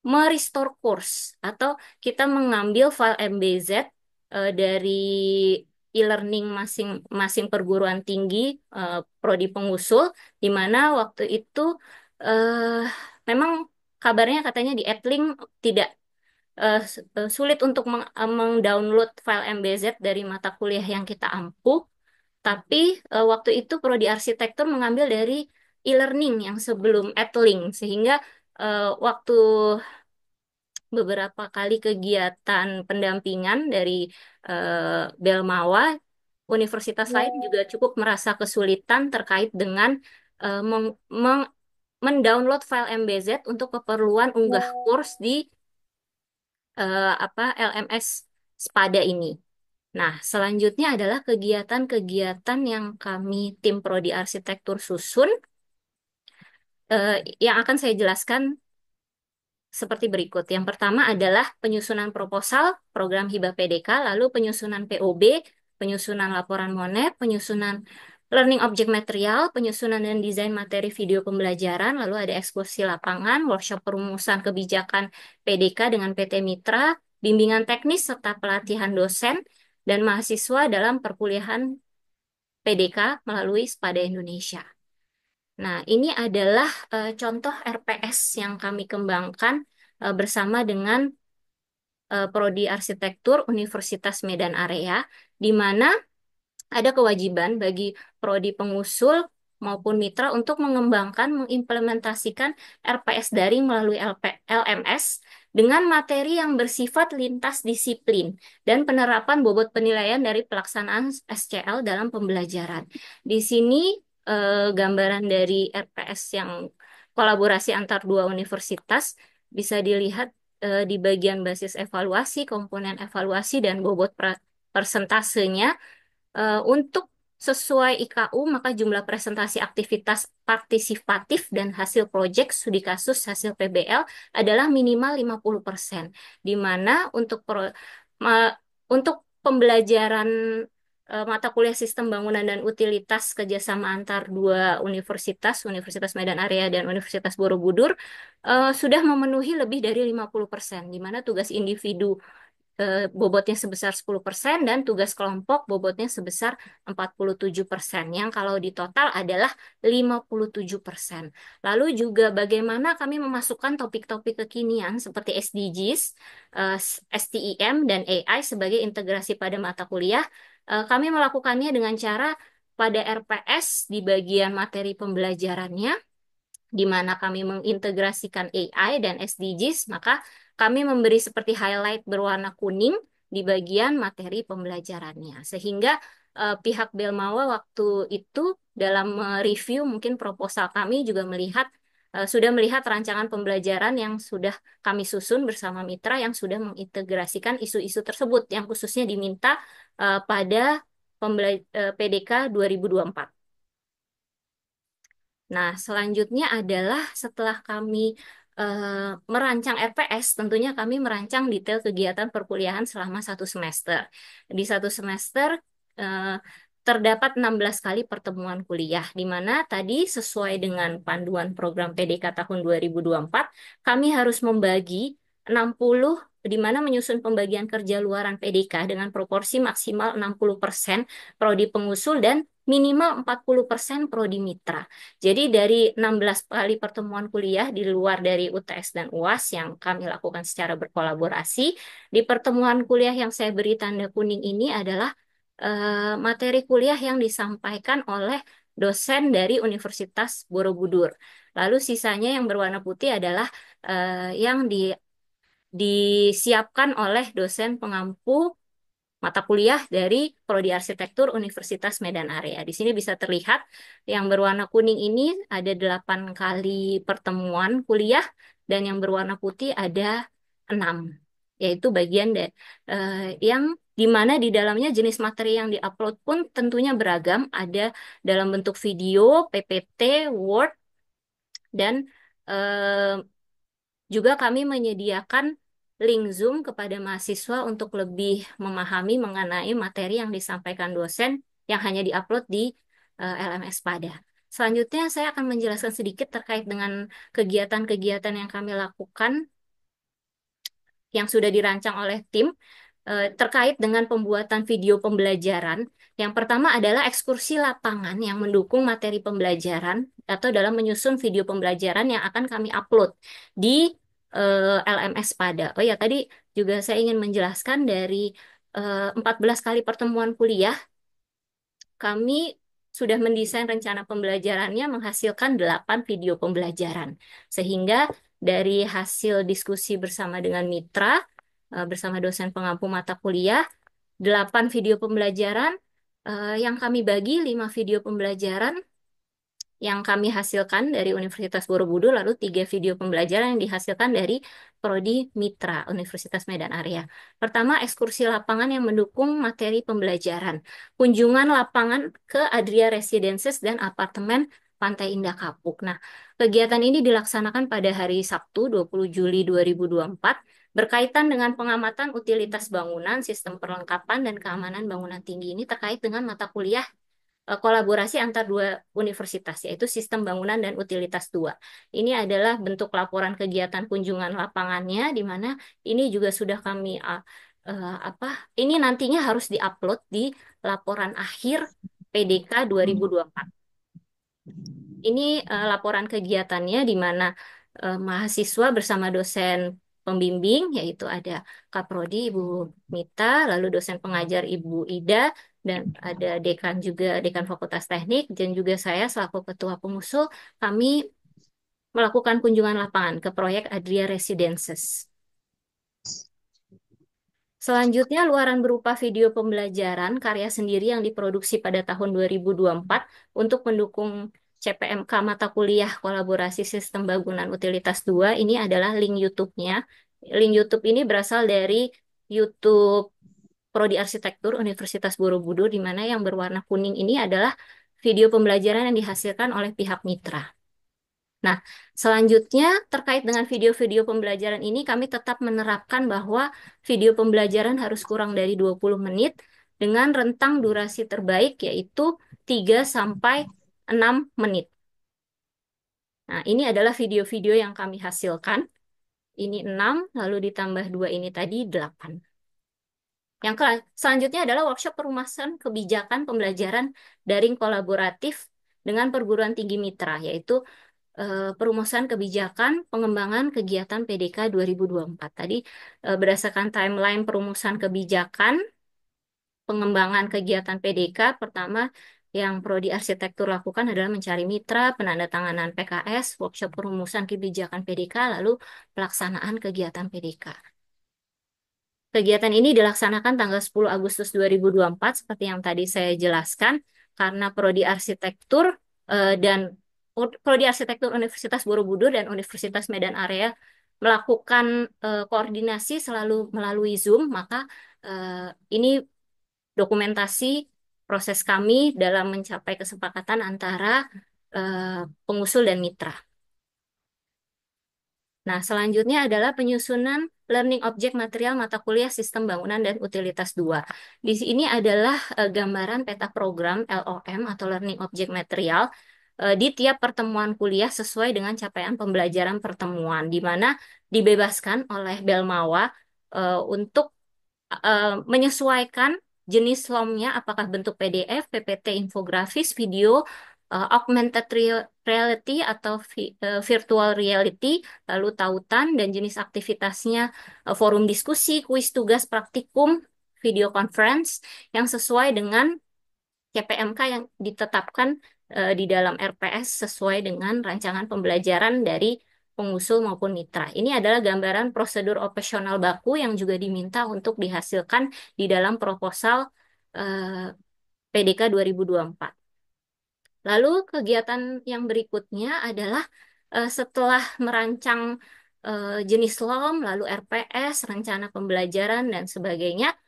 merestore course atau kita mengambil file MBZ dari e-learning masing-masing perguruan tinggi prodi pengusul di mana waktu itu eh, memang kabarnya katanya di Edlink tidak sulit untuk mengdownload file MBZ dari mata kuliah yang kita ampuh, tapi waktu itu prodi arsitektur mengambil dari e-learning yang sebelum Edlink sehingga waktu beberapa kali kegiatan pendampingan dari Belmawa, universitas lain juga cukup merasa kesulitan terkait dengan mendownload file MBZ untuk keperluan unggah kurs di LMS Spada ini. Nah, selanjutnya adalah kegiatan-kegiatan yang kami tim Prodi Arsitektur susun, yang akan saya jelaskan seperti berikut. Yang pertama adalah penyusunan proposal program hibah PDK, lalu penyusunan POB, penyusunan laporan monet, penyusunan learning object material, penyusunan dan desain materi video pembelajaran, lalu ada ekskursi lapangan, workshop perumusan kebijakan PDK dengan PT Mitra, bimbingan teknis serta pelatihan dosen dan mahasiswa dalam perkuliahan PDK melalui Spada Indonesia. Nah, ini adalah contoh RPS yang kami kembangkan bersama dengan Prodi Arsitektur Universitas Medan Area, di mana ada kewajiban bagi prodi pengusul maupun mitra untuk mengembangkan, mengimplementasikan RPS daring melalui LMS dengan materi yang bersifat lintas disiplin dan penerapan bobot penilaian dari pelaksanaan SCL dalam pembelajaran. Di sini gambaran dari RPS yang kolaborasi antar dua universitas bisa dilihat di bagian basis evaluasi, komponen evaluasi, dan bobot persentasenya. Untuk sesuai IKU, maka jumlah presentasi aktivitas partisipatif dan hasil proyek studi kasus hasil PBL adalah minimal 50%, di mana untuk pembelajaran mata kuliah sistem bangunan dan utilitas kerjasama antar dua universitas, Universitas Medan Area dan Universitas Borobudur, sudah memenuhi lebih dari 50%, di mana tugas individu bobotnya sebesar 10% dan tugas kelompok bobotnya sebesar 47%, yang kalau di total adalah 57%. Lalu juga bagaimana kami memasukkan topik-topik kekinian seperti SDGs, STEM, dan AI sebagai integrasi pada mata kuliah. Kami melakukannya dengan cara pada RPS di bagian materi pembelajarannya, di mana kami mengintegrasikan AI dan SDGs, maka kami memberi seperti highlight berwarna kuning di bagian materi pembelajarannya. Sehingga pihak Belmawa waktu itu dalam review mungkin proposal kami juga sudah melihat rancangan pembelajaran yang sudah kami susun bersama mitra yang sudah mengintegrasikan isu-isu tersebut yang khususnya diminta pada PDK 2024. Nah, selanjutnya adalah setelah kami merancang RPS, tentunya kami merancang detail kegiatan perkuliahan selama 1 semester. Di 1 semester, terdapat 16 kali pertemuan kuliah, di mana tadi sesuai dengan panduan program PDK tahun 2024, kami harus membagi 60, di mana menyusun pembagian kerja luaran PDK dengan proporsi maksimal 60% prodi pengusul dan minimal 40% prodi mitra. Jadi dari 16 kali pertemuan kuliah di luar dari UTS dan UAS yang kami lakukan secara berkolaborasi, di pertemuan kuliah yang saya beri tanda kuning ini adalah materi kuliah yang disampaikan oleh dosen dari Universitas Borobudur. Lalu sisanya yang berwarna putih adalah yang disiapkan oleh dosen pengampu mata kuliah dari Prodi Arsitektur Universitas Medan Area. Di sini bisa terlihat yang berwarna kuning ini ada 8 kali pertemuan kuliah dan yang berwarna putih ada 6, yaitu bagian yang di mana di dalamnya jenis materi yang diupload pun tentunya beragam, ada dalam bentuk video, PPT, Word, dan eh, juga kami menyediakan link Zoom kepada mahasiswa untuk lebih memahami mengenai materi yang disampaikan dosen yang hanya diupload di LMS Pada. Selanjutnya saya akan menjelaskan sedikit terkait dengan kegiatan-kegiatan yang kami lakukan yang sudah dirancang oleh tim terkait dengan pembuatan video pembelajaran. Yang pertama adalah ekskursi lapangan yang mendukung materi pembelajaran atau dalam menyusun video pembelajaran yang akan kami upload di LMS Pada. Oh ya, tadi juga saya ingin menjelaskan dari 14 kali pertemuan kuliah, kami sudah mendesain rencana pembelajarannya menghasilkan 8 video pembelajaran. Sehingga dari hasil diskusi bersama dengan mitra, bersama dosen pengampu mata kuliah, 8 video pembelajaran yang kami bagi 5 video pembelajaran yang kami hasilkan dari Universitas Borobudur, lalu 3 video pembelajaran yang dihasilkan dari Prodi Mitra Universitas Medan Area. Pertama, ekskursi lapangan yang mendukung materi pembelajaran. Kunjungan lapangan ke Adria Residences dan apartemen Pantai Indah Kapuk. Nah, kegiatan ini dilaksanakan pada hari Sabtu 20 Juli 2024 berkaitan dengan pengamatan utilitas bangunan, sistem perlengkapan, dan keamanan bangunan tinggi ini terkait dengan mata kuliah kolaborasi antar dua universitas, yaitu Sistem Bangunan dan Utilitas 2. Ini adalah bentuk laporan kegiatan kunjungan lapangannya, di mana ini juga sudah kami ini nantinya harus diupload di laporan akhir PDK 2024. Ini laporan kegiatannya di mana mahasiswa bersama dosen pembimbing, yaitu ada Kaprodi Ibu Mita, lalu dosen pengajar Ibu Ida, dan ada dekan juga, dekan Fakultas Teknik, dan juga saya selaku ketua pengusul, kami melakukan kunjungan lapangan ke proyek Adria Residences. Selanjutnya, luaran berupa video pembelajaran karya sendiri yang diproduksi pada tahun 2024 untuk mendukung CPMK mata kuliah kolaborasi sistem bangunan utilitas 2. Ini adalah link YouTube-nya. Link YouTube ini berasal dari YouTube Prodi Arsitektur Universitas Borobudur, di mana yang berwarna kuning ini adalah video pembelajaran yang dihasilkan oleh pihak mitra. Nah, selanjutnya terkait dengan video-video pembelajaran ini, kami tetap menerapkan bahwa video pembelajaran harus kurang dari 20 menit dengan rentang durasi terbaik yaitu 3 sampai 6 menit. Nah, ini adalah video-video yang kami hasilkan. Ini 6, lalu ditambah 2 ini tadi 8. Yang selanjutnya adalah workshop perumusan kebijakan pembelajaran daring kolaboratif dengan perguruan tinggi mitra, yaitu perumusan kebijakan pengembangan kegiatan PDK 2024. Tadi berdasarkan timeline perumusan kebijakan pengembangan kegiatan PDK, pertama yang Prodi Arsitektur lakukan adalah mencari mitra, penandatanganan PKS, workshop perumusan kebijakan PDK, lalu pelaksanaan kegiatan PDK. Kegiatan ini dilaksanakan tanggal 10 Agustus 2024 seperti yang tadi saya jelaskan, karena Prodi Arsitektur dan Prodi Arsitektur Universitas Borobudur dan Universitas Medan Area melakukan koordinasi selalu melalui Zoom, maka ini dokumentasi proses kami dalam mencapai kesepakatan antara pengusul dan mitra. Nah, selanjutnya adalah penyusunan Learning Object Material mata kuliah Sistem Bangunan dan Utilitas 2. Di sini adalah gambaran peta program LOM atau Learning Object Material di tiap pertemuan kuliah sesuai dengan capaian pembelajaran pertemuan, di mana dibebaskan oleh Belmawa untuk menyesuaikan jenis LOM-nya, apakah bentuk PDF, PPT, infografis, video, augmented reality atau virtual reality, lalu tautan dan jenis aktivitasnya, forum diskusi, kuis tugas praktikum, video conference yang sesuai dengan CPMK yang ditetapkan di dalam RPS sesuai dengan rancangan pembelajaran dari pengusul maupun mitra. Ini adalah gambaran prosedur operasional baku yang juga diminta untuk dihasilkan di dalam proposal PDK 2024. Lalu kegiatan yang berikutnya adalah setelah merancang jenis LOM, lalu RPS, rencana pembelajaran, dan sebagainya,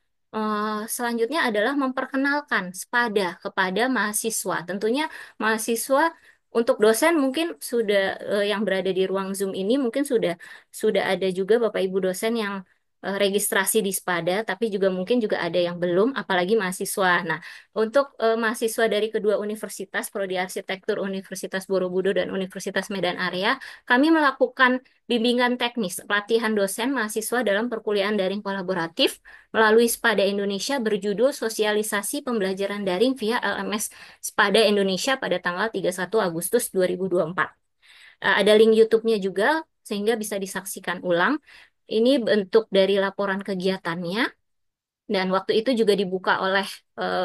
selanjutnya adalah memperkenalkan SPADA kepada mahasiswa. Tentunya mahasiswa untuk dosen mungkin sudah yang berada di ruang Zoom ini mungkin sudah ada juga Bapak Ibu dosen yang registrasi di SPADA, tapi juga mungkin juga ada yang belum, apalagi mahasiswa. Nah, untuk mahasiswa dari kedua universitas, Prodi Arsitektur Universitas Borobudur dan Universitas Medan Area, kami melakukan bimbingan teknis, pelatihan dosen mahasiswa dalam perkuliahan daring kolaboratif melalui SPADA Indonesia berjudul Sosialisasi Pembelajaran Daring via LMS SPADA Indonesia pada tanggal 31 Agustus 2024. Ada link YouTube-nya juga, sehingga bisa disaksikan ulang. Ini bentuk dari laporan kegiatannya. Dan waktu itu juga dibuka oleh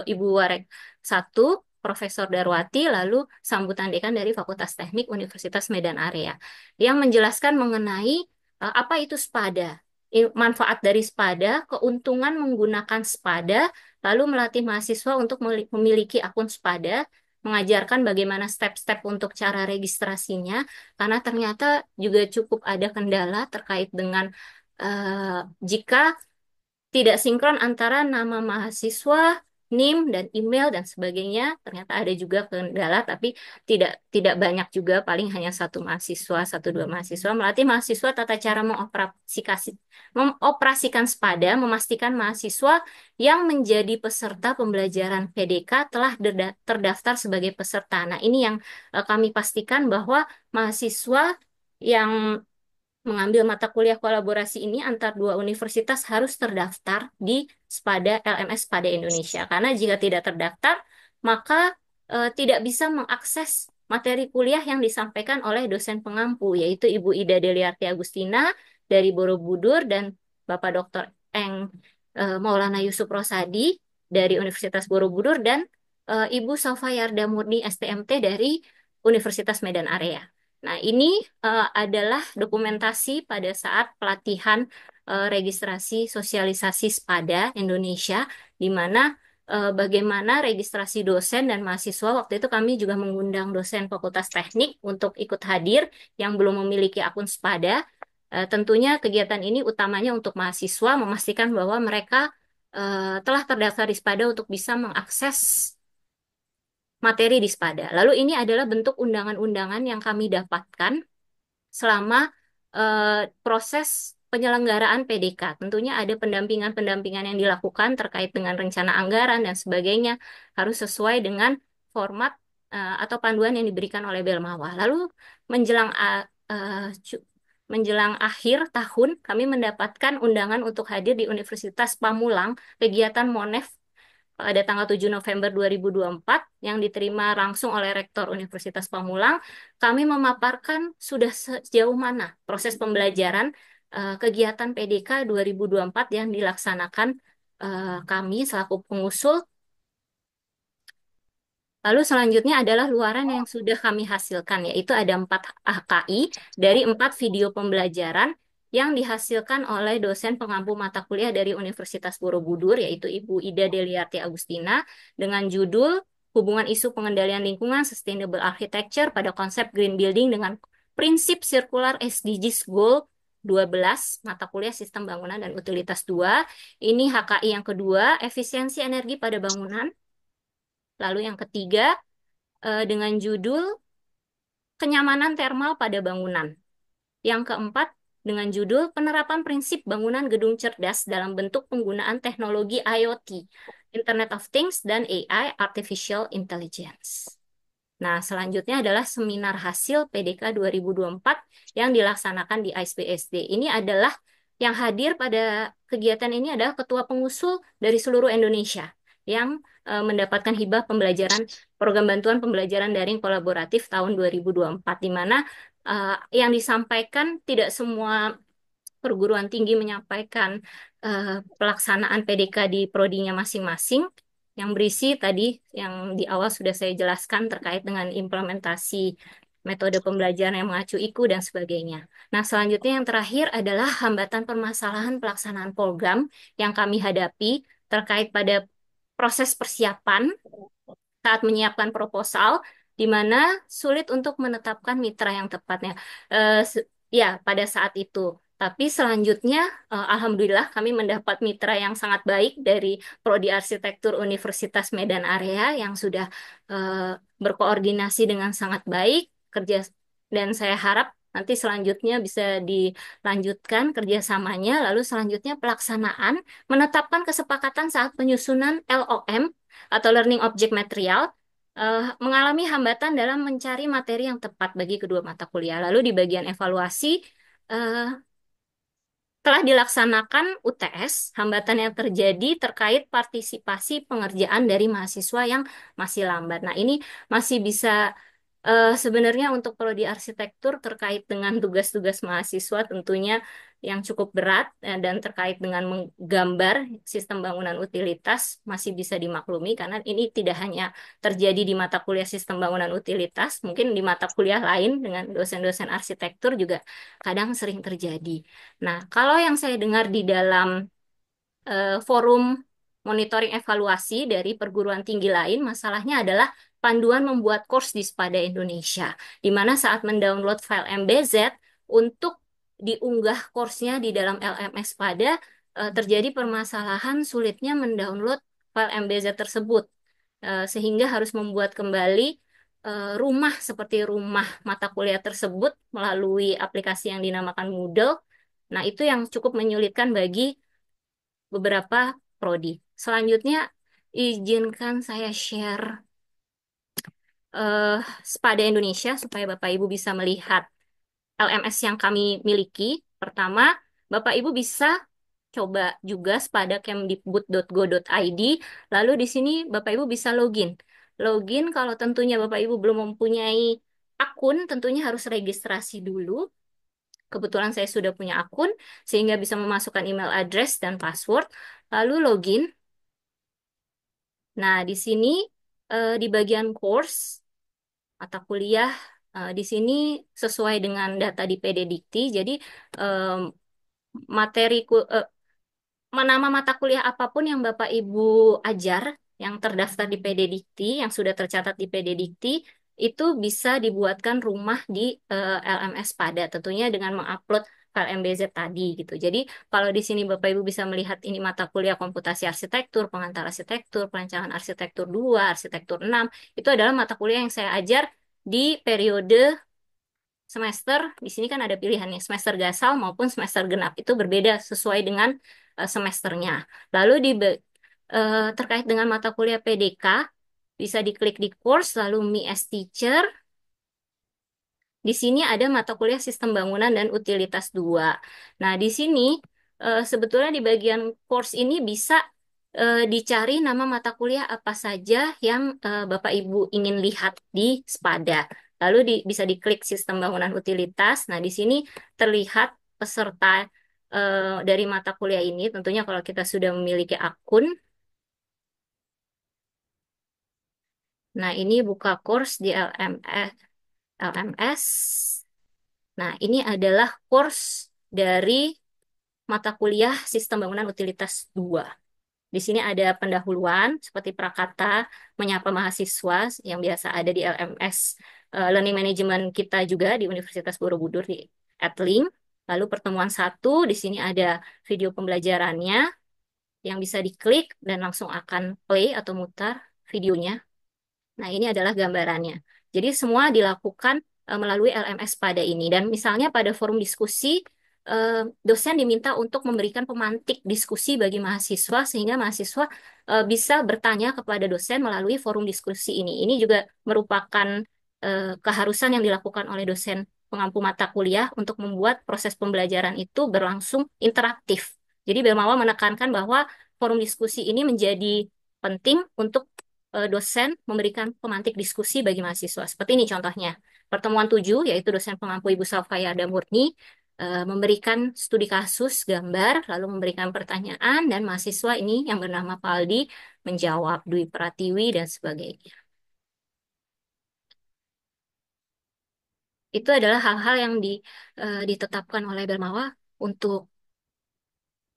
Ibu Warek 1, Profesor Darwati, lalu sambutan dekan dari Fakultas Teknik Universitas Medan Area, yang menjelaskan mengenai apa itu SPADA, manfaat dari SPADA, keuntungan menggunakan SPADA, lalu melatih mahasiswa untuk memiliki akun SPADA, mengajarkan bagaimana step-step untuk cara registrasinya, karena ternyata juga cukup ada kendala terkait dengan jika tidak sinkron antara nama mahasiswa, NIM dan email dan sebagainya. Ternyata ada juga kendala, tapi tidak banyak juga, paling hanya satu mahasiswa, satu dua mahasiswa. Melatih mahasiswa tata cara mengoperasikan SPADA, memastikan mahasiswa yang menjadi peserta pembelajaran PDK telah terdaftar sebagai peserta. Nah, ini yang kami pastikan bahwa mahasiswa yang mengambil mata kuliah kolaborasi ini antar dua universitas harus terdaftar di SPADA LMS SPADA Indonesia. Karena jika tidak terdaftar, maka tidak bisa mengakses materi kuliah yang disampaikan oleh dosen pengampu, yaitu Ibu Ida Deliarti Agustina dari Borobudur dan Bapak Dr. Eng Maulana Yusuf Rosadi dari Universitas Borobudur dan Ibu Sofa Yarda Murni STMT dari Universitas Medan Area. Nah, ini adalah dokumentasi pada saat pelatihan registrasi sosialisasi SPADA Indonesia, di mana bagaimana registrasi dosen dan mahasiswa. Waktu itu kami juga mengundang dosen Fakultas Teknik untuk ikut hadir yang belum memiliki akun SPADA. Tentunya kegiatan ini utamanya untuk mahasiswa, memastikan bahwa mereka telah terdaftar di SPADA untuk bisa mengakses materi di SPADA. Lalu ini adalah bentuk undangan-undangan yang kami dapatkan selama proses penyelenggaraan PDK. Tentunya ada pendampingan-pendampingan yang dilakukan terkait dengan rencana anggaran dan sebagainya, harus sesuai dengan format atau panduan yang diberikan oleh Belmawa. Lalu menjelang menjelang akhir tahun, kami mendapatkan undangan untuk hadir di Universitas Pamulang, kegiatan MONEF pada tanggal 7 November 2024 yang diterima langsung oleh Rektor Universitas Pamulang. Kami memaparkan sudah sejauh mana proses pembelajaran kegiatan PDK 2024 yang dilaksanakan kami selaku pengusul. Lalu selanjutnya adalah luaran yang sudah kami hasilkan, yaitu ada 4 HKI dari 4 video pembelajaran yang dihasilkan oleh dosen pengampu mata kuliah dari Universitas Borobudur, yaitu Ibu Ida Deliarti Agustina, dengan judul Hubungan Isu Pengendalian Lingkungan Sustainable Architecture pada Konsep Green Building dengan Prinsip Sirkular SDGs Goal 12, mata kuliah Sistem Bangunan dan Utilitas 2. Ini HKI yang kedua, Efisiensi Energi pada Bangunan. Lalu yang ketiga, dengan judul Kenyamanan Termal pada Bangunan. Yang keempat, dengan judul Penerapan Prinsip Bangunan Gedung Cerdas dalam bentuk penggunaan teknologi IoT, Internet of Things, dan AI, Artificial Intelligence. Nah, selanjutnya adalah seminar hasil PDK 2024 yang dilaksanakan di ISBSD. Ini adalah yang hadir pada kegiatan ini adalah ketua pengusul dari seluruh Indonesia yang mendapatkan hibah pembelajaran program bantuan pembelajaran daring kolaboratif tahun 2024, di mana yang disampaikan tidak semua perguruan tinggi menyampaikan pelaksanaan PDK di prodinya masing-masing, yang berisi tadi yang di awal sudah saya jelaskan terkait dengan implementasi metode pembelajaran yang mengacu IKU dan sebagainya. Nah, selanjutnya yang terakhir adalah hambatan permasalahan pelaksanaan program yang kami hadapi terkait pada proses persiapan saat menyiapkan proposal, di mana sulit untuk menetapkan mitra yang tepatnya. Ya, pada saat itu. Tapi selanjutnya, alhamdulillah kami mendapat mitra yang sangat baik dari Prodi Arsitektur Universitas Medan Area yang sudah berkoordinasi dengan sangat baik kerja, dan saya harap nanti selanjutnya bisa dilanjutkan kerjasamanya. Lalu selanjutnya pelaksanaan menetapkan kesepakatan saat penyusunan LOM atau Learning Object Material mengalami hambatan dalam mencari materi yang tepat bagi kedua mata kuliah. Lalu di bagian evaluasi eh, telah dilaksanakan UTS, hambatan yang terjadi terkait partisipasi pengerjaan dari mahasiswa yang masih lambat. Nah, ini masih bisa sebenarnya untuk prodi arsitektur terkait dengan tugas-tugas mahasiswa tentunya yang cukup berat dan terkait dengan menggambar sistem bangunan utilitas masih bisa dimaklumi karena ini tidak hanya terjadi di mata kuliah sistem bangunan utilitas, mungkin di mata kuliah lain dengan dosen-dosen arsitektur juga kadang sering terjadi. Nah, kalau yang saya dengar di dalam forum monitoring evaluasi dari perguruan tinggi lain, masalahnya adalah panduan membuat course di Spada Indonesia, di mana saat mendownload file MBZ untuk diunggah course-nya di dalam LMS Spada, terjadi permasalahan sulitnya mendownload file MBZ tersebut, sehingga harus membuat kembali rumah seperti rumah mata kuliah tersebut melalui aplikasi yang dinamakan Moodle. Nah, itu yang cukup menyulitkan bagi beberapa prodi. Selanjutnya, izinkan saya share eh, Spada Indonesia supaya Bapak Ibu bisa melihat LMS yang kami miliki. Pertama, Bapak Ibu bisa coba juga spadakemdikbud.go.id. Lalu di sini Bapak Ibu bisa login. Login kalau tentunya Bapak Ibu belum mempunyai akun, tentunya harus registrasi dulu. Kebetulan saya sudah punya akun, sehingga bisa memasukkan email address dan password, lalu login. Nah, di sini di bagian course, mata kuliah, di sini sesuai dengan data di PD Dikti, jadi em, materi nama mata kuliah apapun yang Bapak Ibu ajar, yang terdaftar di PD Dikti, yang sudah tercatat di PD Dikti, itu bisa dibuatkan rumah di LMS Pada, tentunya dengan mengupload file MBZ tadi gitu. Jadi kalau di sini Bapak Ibu bisa melihat ini mata kuliah komputasi arsitektur, pengantar arsitektur, perancangan arsitektur 2, arsitektur 6, itu adalah mata kuliah yang saya ajar di periode semester. Di sini kan ada pilihannya semester gasal maupun semester genap. Itu berbeda sesuai dengan semesternya. Lalu terkait dengan mata kuliah PDK, bisa diklik di course, lalu Me as Teacher. Di sini ada mata kuliah Sistem Bangunan dan Utilitas 2. Nah, di sini sebetulnya di bagian course ini bisa dicari nama mata kuliah apa saja yang Bapak Ibu ingin lihat di Spada. Lalu bisa diklik Sistem Bangunan Utilitas. Nah, di sini terlihat peserta dari mata kuliah ini. Tentunya kalau kita sudah memiliki akun. Nah, ini buka course di LMS. Nah, ini adalah course dari mata kuliah Sistem Bangunan Utilitas 2. Di sini ada pendahuluan seperti prakata, menyapa mahasiswa yang biasa ada di LMS Learning Management kita juga di Universitas Borobudur di Edlink. Lalu pertemuan 1, di sini ada video pembelajarannya yang bisa diklik dan langsung akan play atau mutar videonya. Nah, ini adalah gambarannya. Jadi semua dilakukan melalui LMS pada ini. Dan misalnya pada forum diskusi, dosen diminta untuk memberikan pemantik diskusi bagi mahasiswa sehingga mahasiswa bisa bertanya kepada dosen melalui forum diskusi ini. Ini juga merupakan keharusan yang dilakukan oleh dosen pengampu mata kuliah untuk membuat proses pembelajaran itu berlangsung interaktif. Jadi Belmawa menekankan bahwa forum diskusi ini menjadi penting untuk dosen memberikan pemantik diskusi bagi mahasiswa. Seperti ini contohnya. Pertemuan 7, yaitu dosen pengampu Ibu Salfayada Murni, memberikan studi kasus gambar, lalu memberikan pertanyaan, dan mahasiswa ini yang bernama Paldi menjawab, Dwi Pratiwi, dan sebagainya. Itu adalah hal-hal yang ditetapkan oleh Belmawa untuk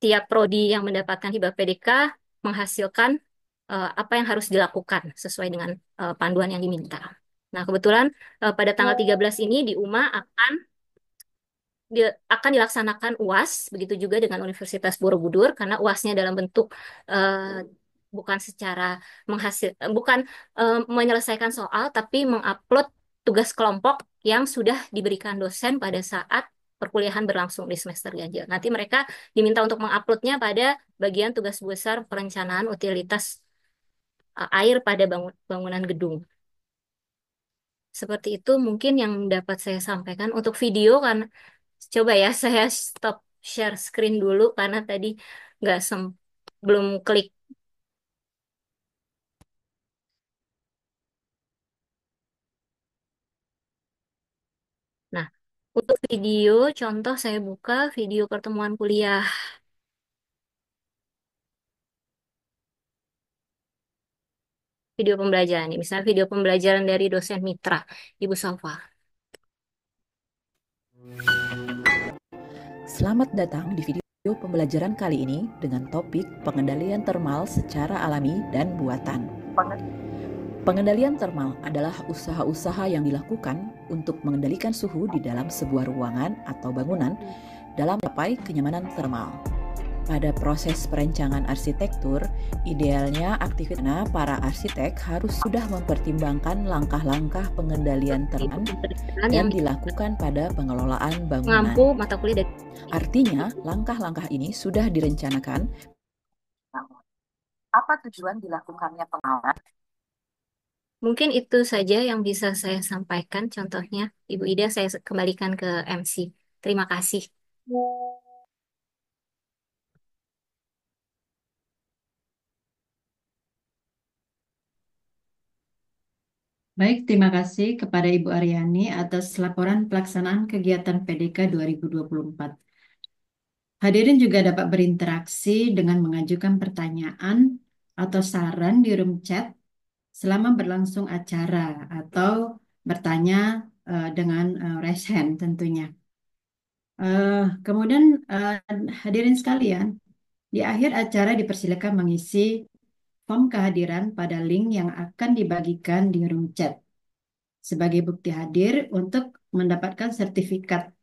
tiap prodi yang mendapatkan hibah PDK menghasilkan apa yang harus dilakukan sesuai dengan panduan yang diminta. Nah, kebetulan pada tanggal 13 ini di UMA akan dilaksanakan UAS, begitu juga dengan Universitas Borobudur, karena UASnya dalam bentuk eh, bukan secara bukan menyelesaikan soal, tapi mengupload tugas kelompok yang sudah diberikan dosen pada saat perkuliahan berlangsung di semester ganjil. Nanti mereka diminta untuk menguploadnya pada bagian tugas besar perencanaan utilitas air pada bangunan gedung. Seperti itu mungkin yang dapat saya sampaikan untuk video kan. Coba ya, saya stop share screen dulu karena tadi nggak belum klik. Nah, untuk video, contoh saya buka video pertemuan kuliah, video pembelajaran ini. Misalnya video pembelajaran dari dosen mitra, Ibu Salva. Selamat datang di video pembelajaran kali ini dengan topik pengendalian termal secara alami dan buatan. Pengendalian termal adalah usaha-usaha yang dilakukan untuk mengendalikan suhu di dalam sebuah ruangan atau bangunan dalam mencapai kenyamanan termal. Pada proses perencanaan arsitektur, idealnya aktivitas para arsitek harus sudah mempertimbangkan langkah-langkah pengendalian termal yang dilakukan pada pengelolaan bangunan. Mengampu mata kuliah dari Artinya, langkah-langkah ini sudah direncanakan. Apa tujuan dilakukannya pengawasan? Mungkin itu saja yang bisa saya sampaikan. Contohnya, Ibu Ida, saya kembalikan ke MC. Terima kasih. Baik, terima kasih kepada Ibu Aryani atas laporan pelaksanaan kegiatan PDK 2024. Hadirin juga dapat berinteraksi dengan mengajukan pertanyaan atau saran di room chat selama berlangsung acara atau bertanya dengan raise hand tentunya. Kemudian hadirin sekalian, di akhir acara dipersilakan mengisi form kehadiran pada link yang akan dibagikan di room chat sebagai bukti hadir untuk mendapatkan sertifikat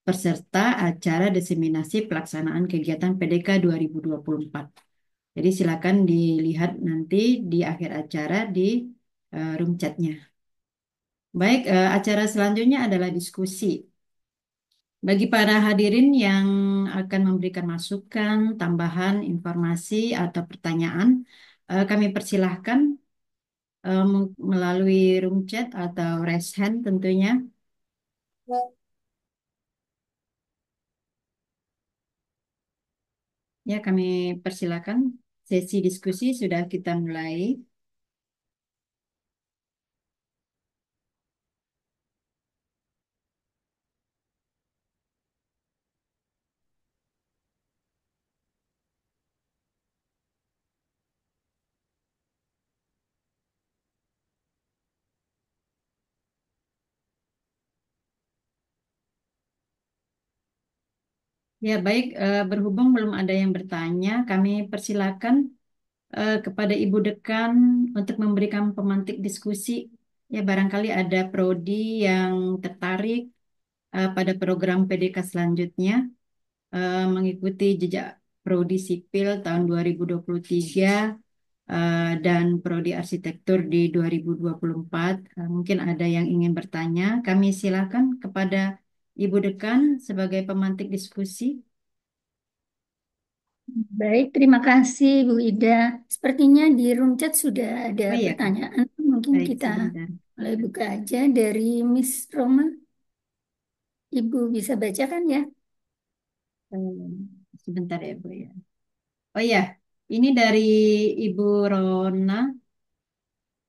peserta acara diseminasi pelaksanaan kegiatan PDK 2024. Jadi silakan dilihat nanti di akhir acara di room chatnya. Baik, acara selanjutnya adalah diskusi. Bagi para hadirin yang akan memberikan masukan, tambahan, informasi, atau pertanyaan, kami persilahkan melalui room chat atau raise hand tentunya. Ya, kami persilakan. Sesi diskusi sudah kita mulai. Ya, baik. Berhubung belum ada yang bertanya, kami persilakan kepada Ibu Dekan untuk memberikan pemantik diskusi. Ya, barangkali ada prodi yang tertarik pada program PDK selanjutnya mengikuti jejak prodi sipil tahun 2023 dan prodi arsitektur di 2024. Mungkin ada yang ingin bertanya. Kami silakan kepada Ibu Dekan sebagai pemantik diskusi. Baik, terima kasih Bu Ida. Sepertinya di room chat sudah ada Oh iya, Kak. pertanyaan. Mungkin Baik, kita sebentar. mulai buka aja dari Miss Roma. Ibu bisa bacakan ya? Sebentar ya, Bu ya. Oh iya, ini dari Ibu Rona,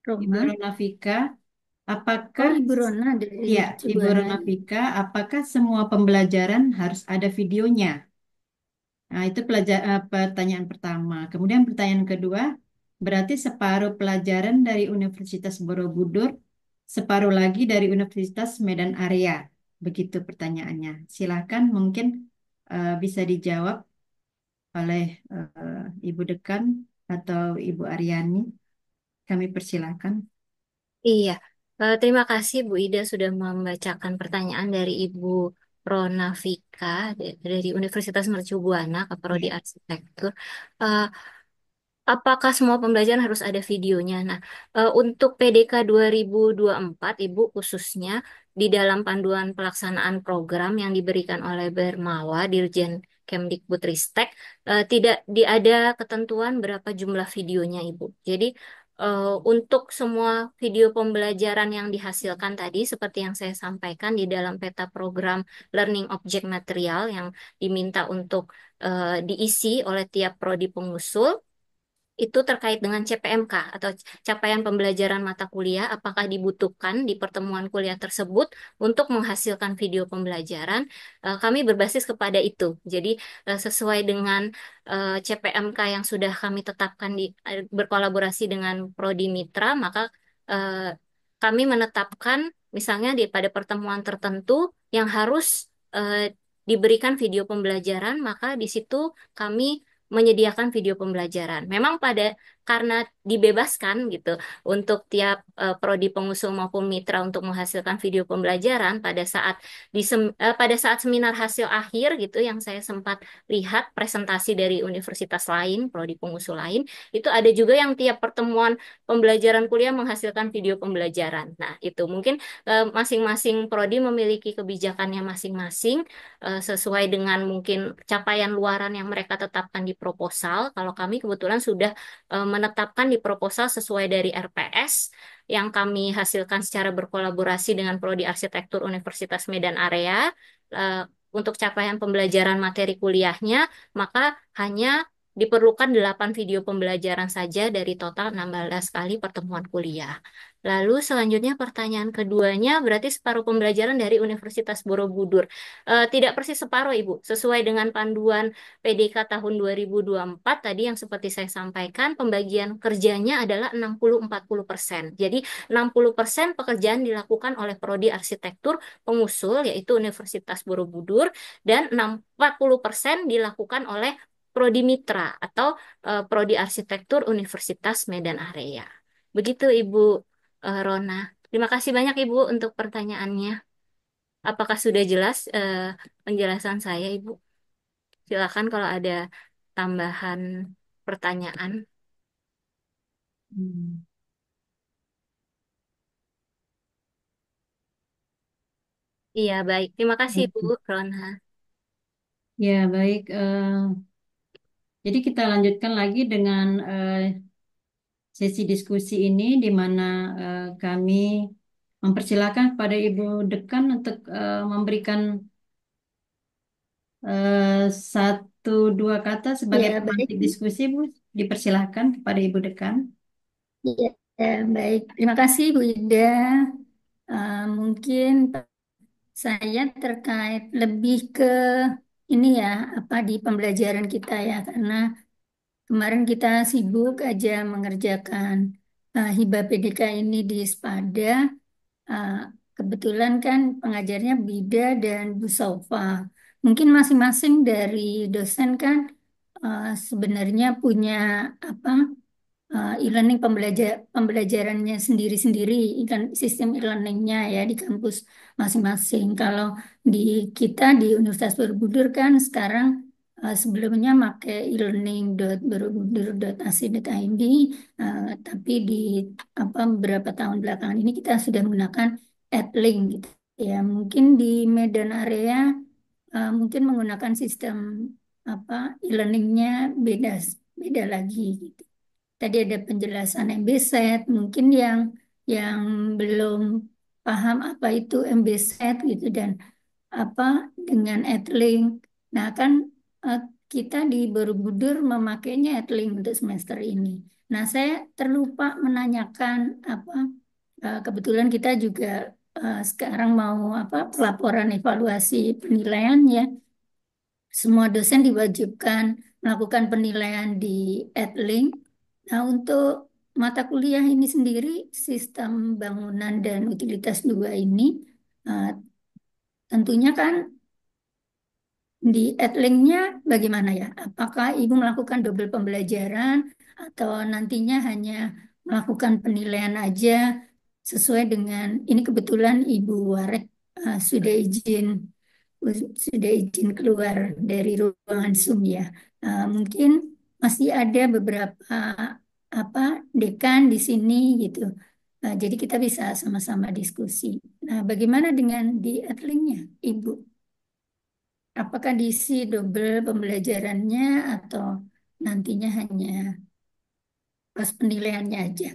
Ibu Roma. Rona Vika. Oh, Apakah Ibu Rona dari ya, Ibu Mercubuana. Rona Vika, apakah semua pembelajaran harus ada videonya? Nah, itu pertanyaan pertama. Kemudian pertanyaan kedua, berarti separuh pelajaran dari Universitas Borobudur, separuh lagi dari Universitas Medan Area. Begitu pertanyaannya. Silakan mungkin bisa dijawab oleh Ibu Dekan atau Ibu Aryani. Kami persilakan. Iya, terima kasih Bu Ida sudah membacakan pertanyaan dari Ibu Rona Vika dari Universitas Mercu Buana, Prodi Ya. Arsitektur. Eh, Apakah semua pembelajaran harus ada videonya? Nah, untuk PDK 2024, Ibu khususnya di dalam panduan pelaksanaan program yang diberikan oleh Bermawa, Dirjen Kemdikbudristek, tidak ada ketentuan berapa jumlah videonya, Ibu. Jadi, untuk semua video pembelajaran yang dihasilkan tadi, seperti yang saya sampaikan di dalam peta program Learning Object Material yang diminta untuk diisi oleh tiap prodi pengusul, itu terkait dengan CPMK atau capaian pembelajaran mata kuliah, apakah dibutuhkan di pertemuan kuliah tersebut untuk menghasilkan video pembelajaran, kami berbasis kepada itu. Jadi sesuai dengan CPMK yang sudah kami tetapkan berkolaborasi dengan Prodi Mitra, maka eh, kami menetapkan misalnya pada pertemuan tertentu yang harus diberikan video pembelajaran, maka di situ kami menyediakan video pembelajaran. Memang karena dibebaskan gitu untuk tiap prodi pengusul maupun mitra untuk menghasilkan video pembelajaran pada saat seminar hasil akhir gitu yang saya sempat lihat presentasi dari universitas lain, prodi pengusul lain, itu ada juga yang tiap pertemuan pembelajaran kuliah menghasilkan video pembelajaran. Nah, itu mungkin masing-masing prodi memiliki kebijakannya masing-masing sesuai dengan mungkin capaian luaran yang mereka tetapkan di proposal. Kalau kami kebetulan sudah menetapkan di proposal sesuai dari RPS yang kami hasilkan secara berkolaborasi dengan Prodi Arsitektur Universitas Medan Area untuk capaian pembelajaran materi kuliahnya, maka hanya diperlukan 8 video pembelajaran saja dari total 16 kali pertemuan kuliah. Lalu selanjutnya pertanyaan keduanya berarti separuh pembelajaran dari Universitas Borobudur. Tidak persis separuh, Ibu. Sesuai dengan panduan PDK tahun 2024 tadi yang seperti saya sampaikan, pembagian kerjanya adalah 60-40%. Jadi 60% pekerjaan dilakukan oleh Prodi Arsitektur pengusul, yaitu Universitas Borobudur, dan 40% dilakukan oleh Prodi Mitra atau Prodi Arsitektur Universitas Medan Area. Begitu Ibu Rona. Terima kasih banyak Ibu untuk pertanyaannya. Apakah sudah jelas penjelasan saya, Ibu? Silakan kalau ada tambahan pertanyaan. Hmm. Iya, baik. Terima kasih, Baik. Ibu Rona. Ya, baik. Jadi kita lanjutkan lagi dengan sesi diskusi ini di mana kami mempersilahkan kepada Ibu Dekan untuk memberikan satu dua kata sebagai Ya, baik. pemantik diskusi, Bu. Dipersilahkan kepada Ibu Dekan. Ya, baik. Terima kasih Bu Ida. Mungkin saya terkait lebih ke ini ya, apa di pembelajaran kita ya, karena kemarin kita sibuk aja mengerjakan hibah PDK ini di Spada. Uh, Kebetulan kan pengajarnya Bida dan Bu Saufa. Mungkin masing-masing dari dosen kan sebenarnya punya apa e-learning pembelajarannya sendiri-sendiri, sistem e-learningnya ya di kampus masing-masing. Kalau di kita di Universitas Borobudur kan sekarang sebelumnya pakai e-learning.borobudur.ac.id, tapi di beberapa tahun belakangan ini kita sudah menggunakan Edlink gitu Ya, mungkin di Medan area mungkin menggunakan sistem apa e-learningnya beda beda lagi gitu. Tadi ada penjelasan MBSET, mungkin yang belum paham apa itu MBSET gitu dan apa dengan Edlink. Nah, kan eh, kita di Borobudur memakainya Edlink untuk semester ini. Nah, saya terlupa menanyakan apa kebetulan kita juga sekarang mau apa pelaporan evaluasi penilaian ya. Semua dosen diwajibkan melakukan penilaian di Edlink. Nah, untuk mata kuliah ini sendiri, sistem bangunan dan utilitas dua ini, eh, tentunya kan di Edlinknya bagaimana ya? Apakah Ibu melakukan double pembelajaran atau nantinya hanya melakukan penilaian aja sesuai dengan ini kebetulan Ibu Warek sudah izin keluar dari ruangan Zoom ya. Mungkin masih ada beberapa apa dekan di sini gitu. Jadi kita bisa sama-sama diskusi. Nah, bagaimana dengan di Edlinknya, Ibu? Apakah diisi double pembelajarannya atau nantinya hanya pas penilaiannya aja?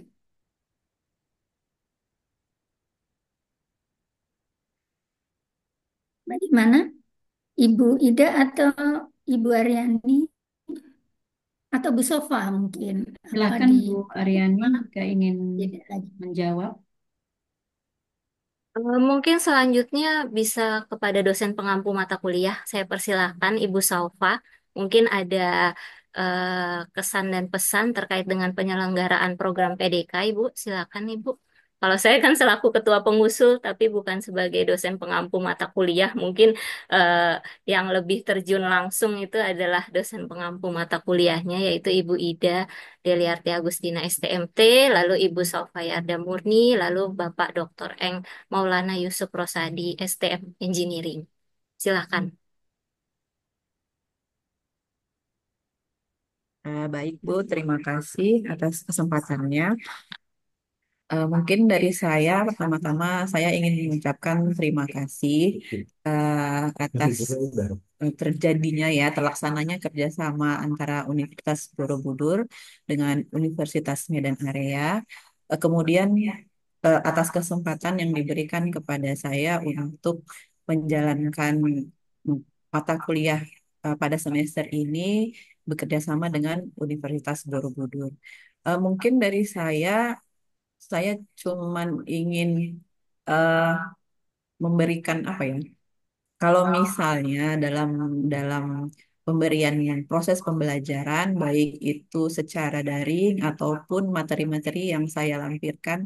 Bagaimana? Ibu Ida atau Ibu Aryani atau Bu Sofa mungkin apa Silakan di Bu Aryani jika ingin beda lagi. menjawab. Mungkin selanjutnya bisa kepada dosen pengampu mata kuliah. Saya persilahkan Ibu Saufa. Mungkin ada kesan dan pesan terkait dengan penyelenggaraan program PDK, Ibu. Silakan, Ibu. Kalau saya kan selaku ketua pengusul, tapi bukan sebagai dosen pengampu mata kuliah. Mungkin eh, yang lebih terjun langsung itu adalah dosen pengampu mata kuliahnya, yaitu Ibu Ida Deliarti Agustina STMT, lalu Ibu Saufayarda Murni, lalu Bapak Dr. Eng Maulana Yusuf Rosadi, STM Engineering. Silakan. Baik Bu, terima kasih atas kesempatannya. Mungkin dari saya, pertama-tama saya ingin mengucapkan terima kasih atas terjadinya ya, terlaksananya kerjasama antara Universitas Borobudur dengan Universitas Medan Area. Kemudian atas kesempatan yang diberikan kepada saya untuk menjalankan mata kuliah pada semester ini bekerja sama dengan Universitas Borobudur. Mungkin dari saya cuman ingin eh, memberikan apa ya? Kalau misalnya dalam dalam pemberian proses pembelajaran, baik itu secara daring ataupun materi-materi yang saya lampirkan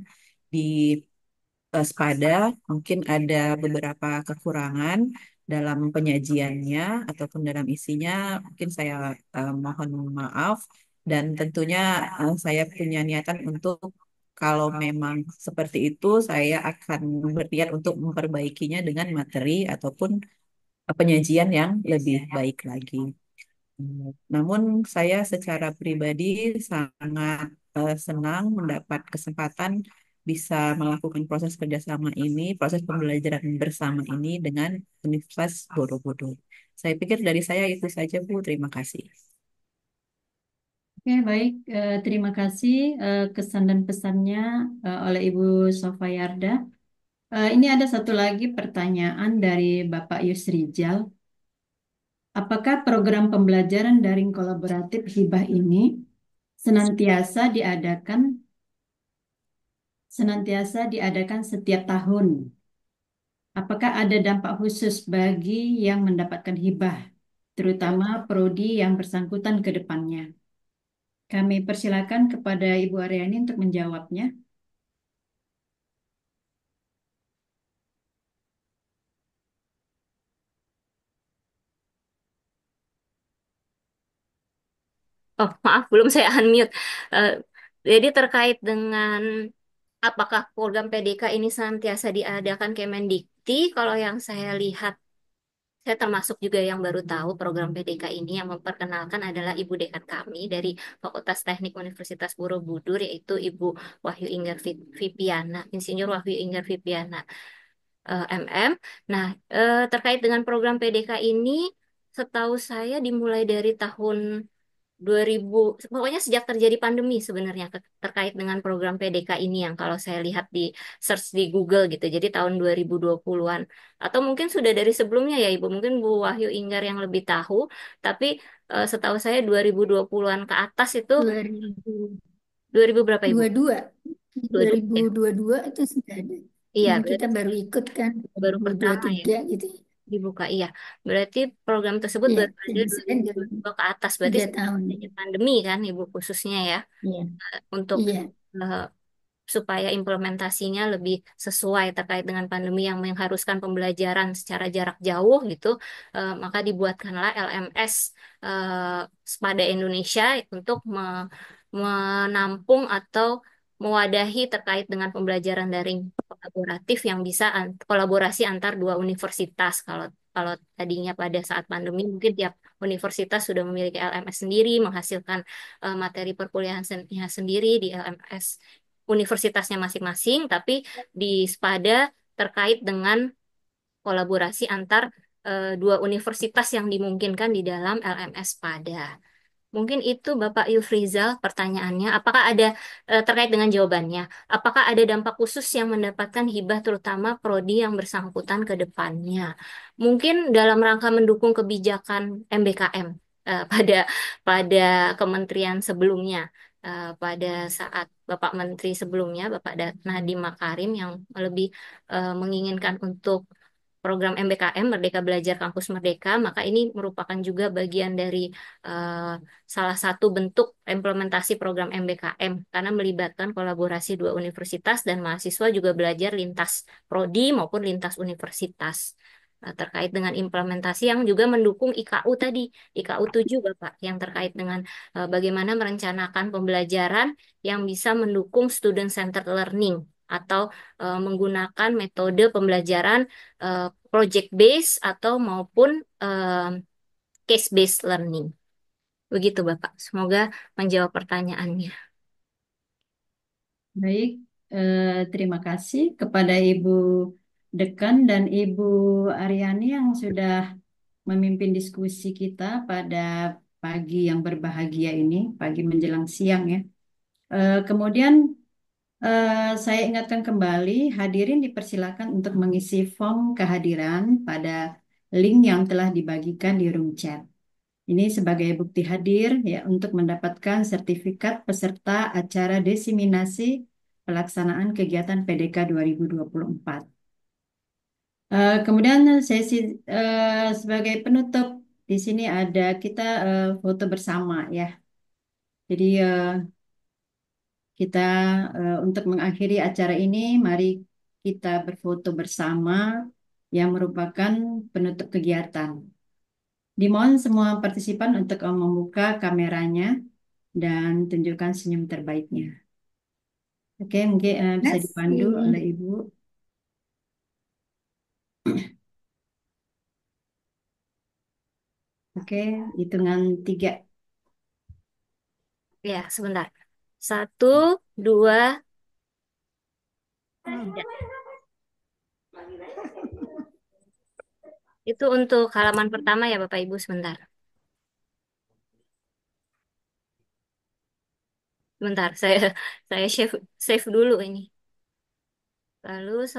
di SPADA, mungkin ada beberapa kekurangan dalam penyajiannya ataupun dalam isinya. Mungkin saya mohon maaf dan tentunya saya punya niatan untuk kalau memang seperti itu, saya akan berniat untuk memperbaikinya dengan materi ataupun penyajian yang lebih baik lagi. Namun saya secara pribadi sangat senang mendapat kesempatan bisa melakukan proses kerjasama ini, proses pembelajaran bersama ini dengan Universitas Borobudur. Saya pikir dari saya itu saja, Bu. Terima kasih. Oke, baik. Terima kasih kesan dan pesannya oleh Ibu Sofayarda. Ini ada satu lagi pertanyaan dari Bapak Yusrijal. Apakah program pembelajaran daring kolaboratif hibah ini senantiasa diadakan setiap tahun? Apakah ada dampak khusus bagi yang mendapatkan hibah, terutama prodi yang bersangkutan ke depannya? Kami persilakan kepada Ibu Aryani untuk menjawabnya. Oh, maaf, belum saya unmute. Eh, jadi terkait dengan apakah program PDK ini senantiasa diadakan Kemendikti, kalau yang saya lihat, saya termasuk juga yang baru tahu program PDK ini yang memperkenalkan adalah Ibu Dekan kami dari Fakultas Teknik Universitas Borobudur, yaitu Ibu Wahyu Inggar Vipiana, Insinyur Wahyu Inggar Vipiana. Nah, terkait dengan program PDK ini, setahu saya dimulai dari tahun 2000, pokoknya sejak terjadi pandemi sebenarnya terkait dengan program PDK ini yang kalau saya lihat di search di Google gitu. Jadi tahun 2020-an. Atau mungkin sudah dari sebelumnya ya Ibu. Mungkin Bu Wahyu Inggar yang lebih tahu. Tapi setahu saya 2020-an ke atas itu 2000 berapa Ibu? 2022. 22 ya? 2022 itu sudah ada. Iya, Yang kita berarti baru ikut kan baru pertama ya 2023 gitu. dibuka. Iya, berarti program tersebut Iya, baru ada jadi saya 2022 ke atas. Berarti 3 tahun. adanya pandemi kan Ibu khususnya ya Iya, untuk iya. eh, supaya implementasinya lebih sesuai terkait dengan pandemi yang mengharuskan pembelajaran secara jarak jauh gitu, maka dibuatkanlah LMS Sepada Indonesia untuk menampung atau mewadahi terkait dengan pembelajaran daring kolaboratif yang bisa kolaborasi antar dua universitas. Kalau kalau tadinya pada saat pandemi mungkin tiap universitas sudah memiliki LMS sendiri, menghasilkan materi perkuliahannya sendiri di LMS universitasnya masing-masing, tapi di SPADA terkait dengan kolaborasi antar dua universitas yang dimungkinkan di dalam LMS SPADA. Mungkin itu Bapak Yufrizal pertanyaannya. Apakah ada terkait dengan jawabannya? Apakah ada dampak khusus yang mendapatkan hibah terutama prodi yang bersangkutan ke depannya? Mungkin dalam rangka mendukung kebijakan MBKM pada kementerian sebelumnya. Pada saat Bapak Menteri sebelumnya, Bapak Nadiem Makarim yang lebih menginginkan untuk program MBKM Merdeka Belajar Kampus Merdeka, maka ini merupakan juga bagian dari eh, salah satu bentuk implementasi program MBKM karena melibatkan kolaborasi dua universitas dan mahasiswa juga belajar lintas prodi maupun lintas universitas. Terkait dengan implementasi yang juga mendukung IKU tadi, IKU 7 Bapak, yang terkait dengan bagaimana merencanakan pembelajaran yang bisa mendukung student-centered learning atau menggunakan metode pembelajaran project based atau maupun case based learning. Begitu Bapak. Semoga menjawab pertanyaannya. Baik, terima kasih kepada Ibu Dekan dan Ibu Aryani yang sudah memimpin diskusi kita pada pagi yang berbahagia ini, pagi menjelang siang ya. Kemudian saya ingatkan kembali, hadirin dipersilakan untuk mengisi form kehadiran pada link yang telah dibagikan di room chat. Ini sebagai bukti hadir ya untuk mendapatkan sertifikat peserta acara desiminasi pelaksanaan kegiatan PDK 2024. Kemudian sesi sebagai penutup di sini ada kita foto bersama ya. Jadi kita untuk mengakhiri acara ini, mari kita berfoto bersama yang merupakan penutup kegiatan. Dimohon semua partisipan untuk membuka kameranya dan tunjukkan senyum terbaiknya. Oke, mungkin bisa dipandu oleh Ibu. Oke, hitungan 3. Ya, sebentar. 1, 2, 3. Itu untuk halaman pertama ya Bapak Ibu sebentar. Sebentar, saya save dulu ini. Lalu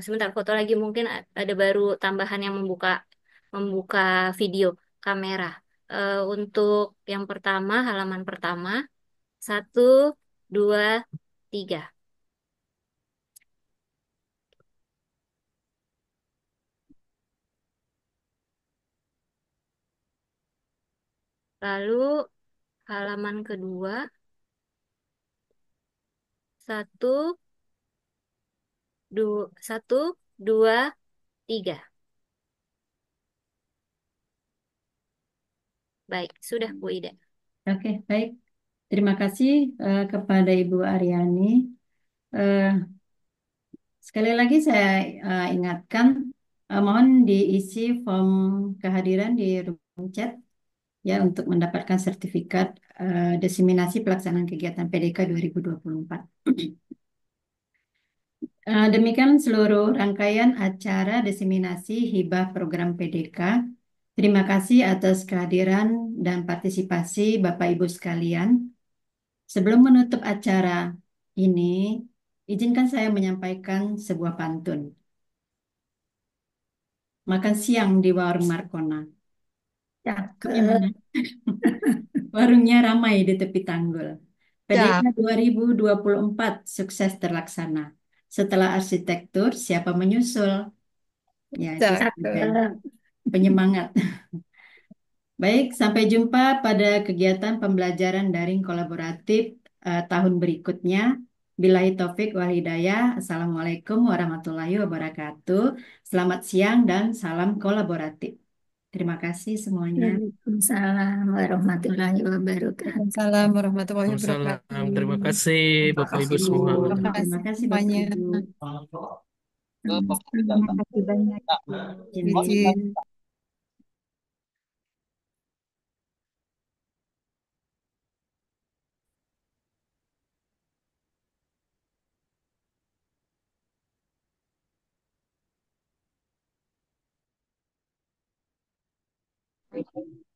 sebentar foto lagi mungkin ada baru tambahan yang membuka video kamera. Untuk yang pertama halaman pertama 1, 2, 3. Lalu halaman kedua 1, 2, 3. Baik, sudah Bu Ida. Oke, baik. Terima kasih kepada Ibu Aryani. Eh, Sekali lagi saya ingatkan, mohon diisi form kehadiran di room chat ya untuk mendapatkan sertifikat desiminasi pelaksanaan kegiatan PDK 2024. Demikian seluruh rangkaian acara diseminasi hibah program PDK. Terima kasih atas kehadiran dan partisipasi Bapak Ibu sekalian. Sebelum menutup acara ini, izinkan saya menyampaikan sebuah pantun. Makan siang di warung Markona. Cakep. Warungnya ramai di tepi tanggul. PDK Ya, 2024 sukses terlaksana. Setelah arsitektur, siapa menyusul? Ya, itu cak. sebagai Cakep. penyemangat. Baik, sampai jumpa pada kegiatan pembelajaran daring kolaboratif tahun berikutnya. Billahi taufik wal hidayah. Assalamualaikum warahmatullahi wabarakatuh. Selamat siang dan salam kolaboratif. Terima kasih semuanya. Waalaikumsalam warahmatullahi wabarakatuh. Waalaikumsalam warahmatullahi Waalaikumsalam. Terima wabarakatuh. kasih Terima Bapak Ibu kasih. semua. Terima Terima kasih kasih Bapak semuanya. Ibu. Terima kasih banyak. Izin. Izin.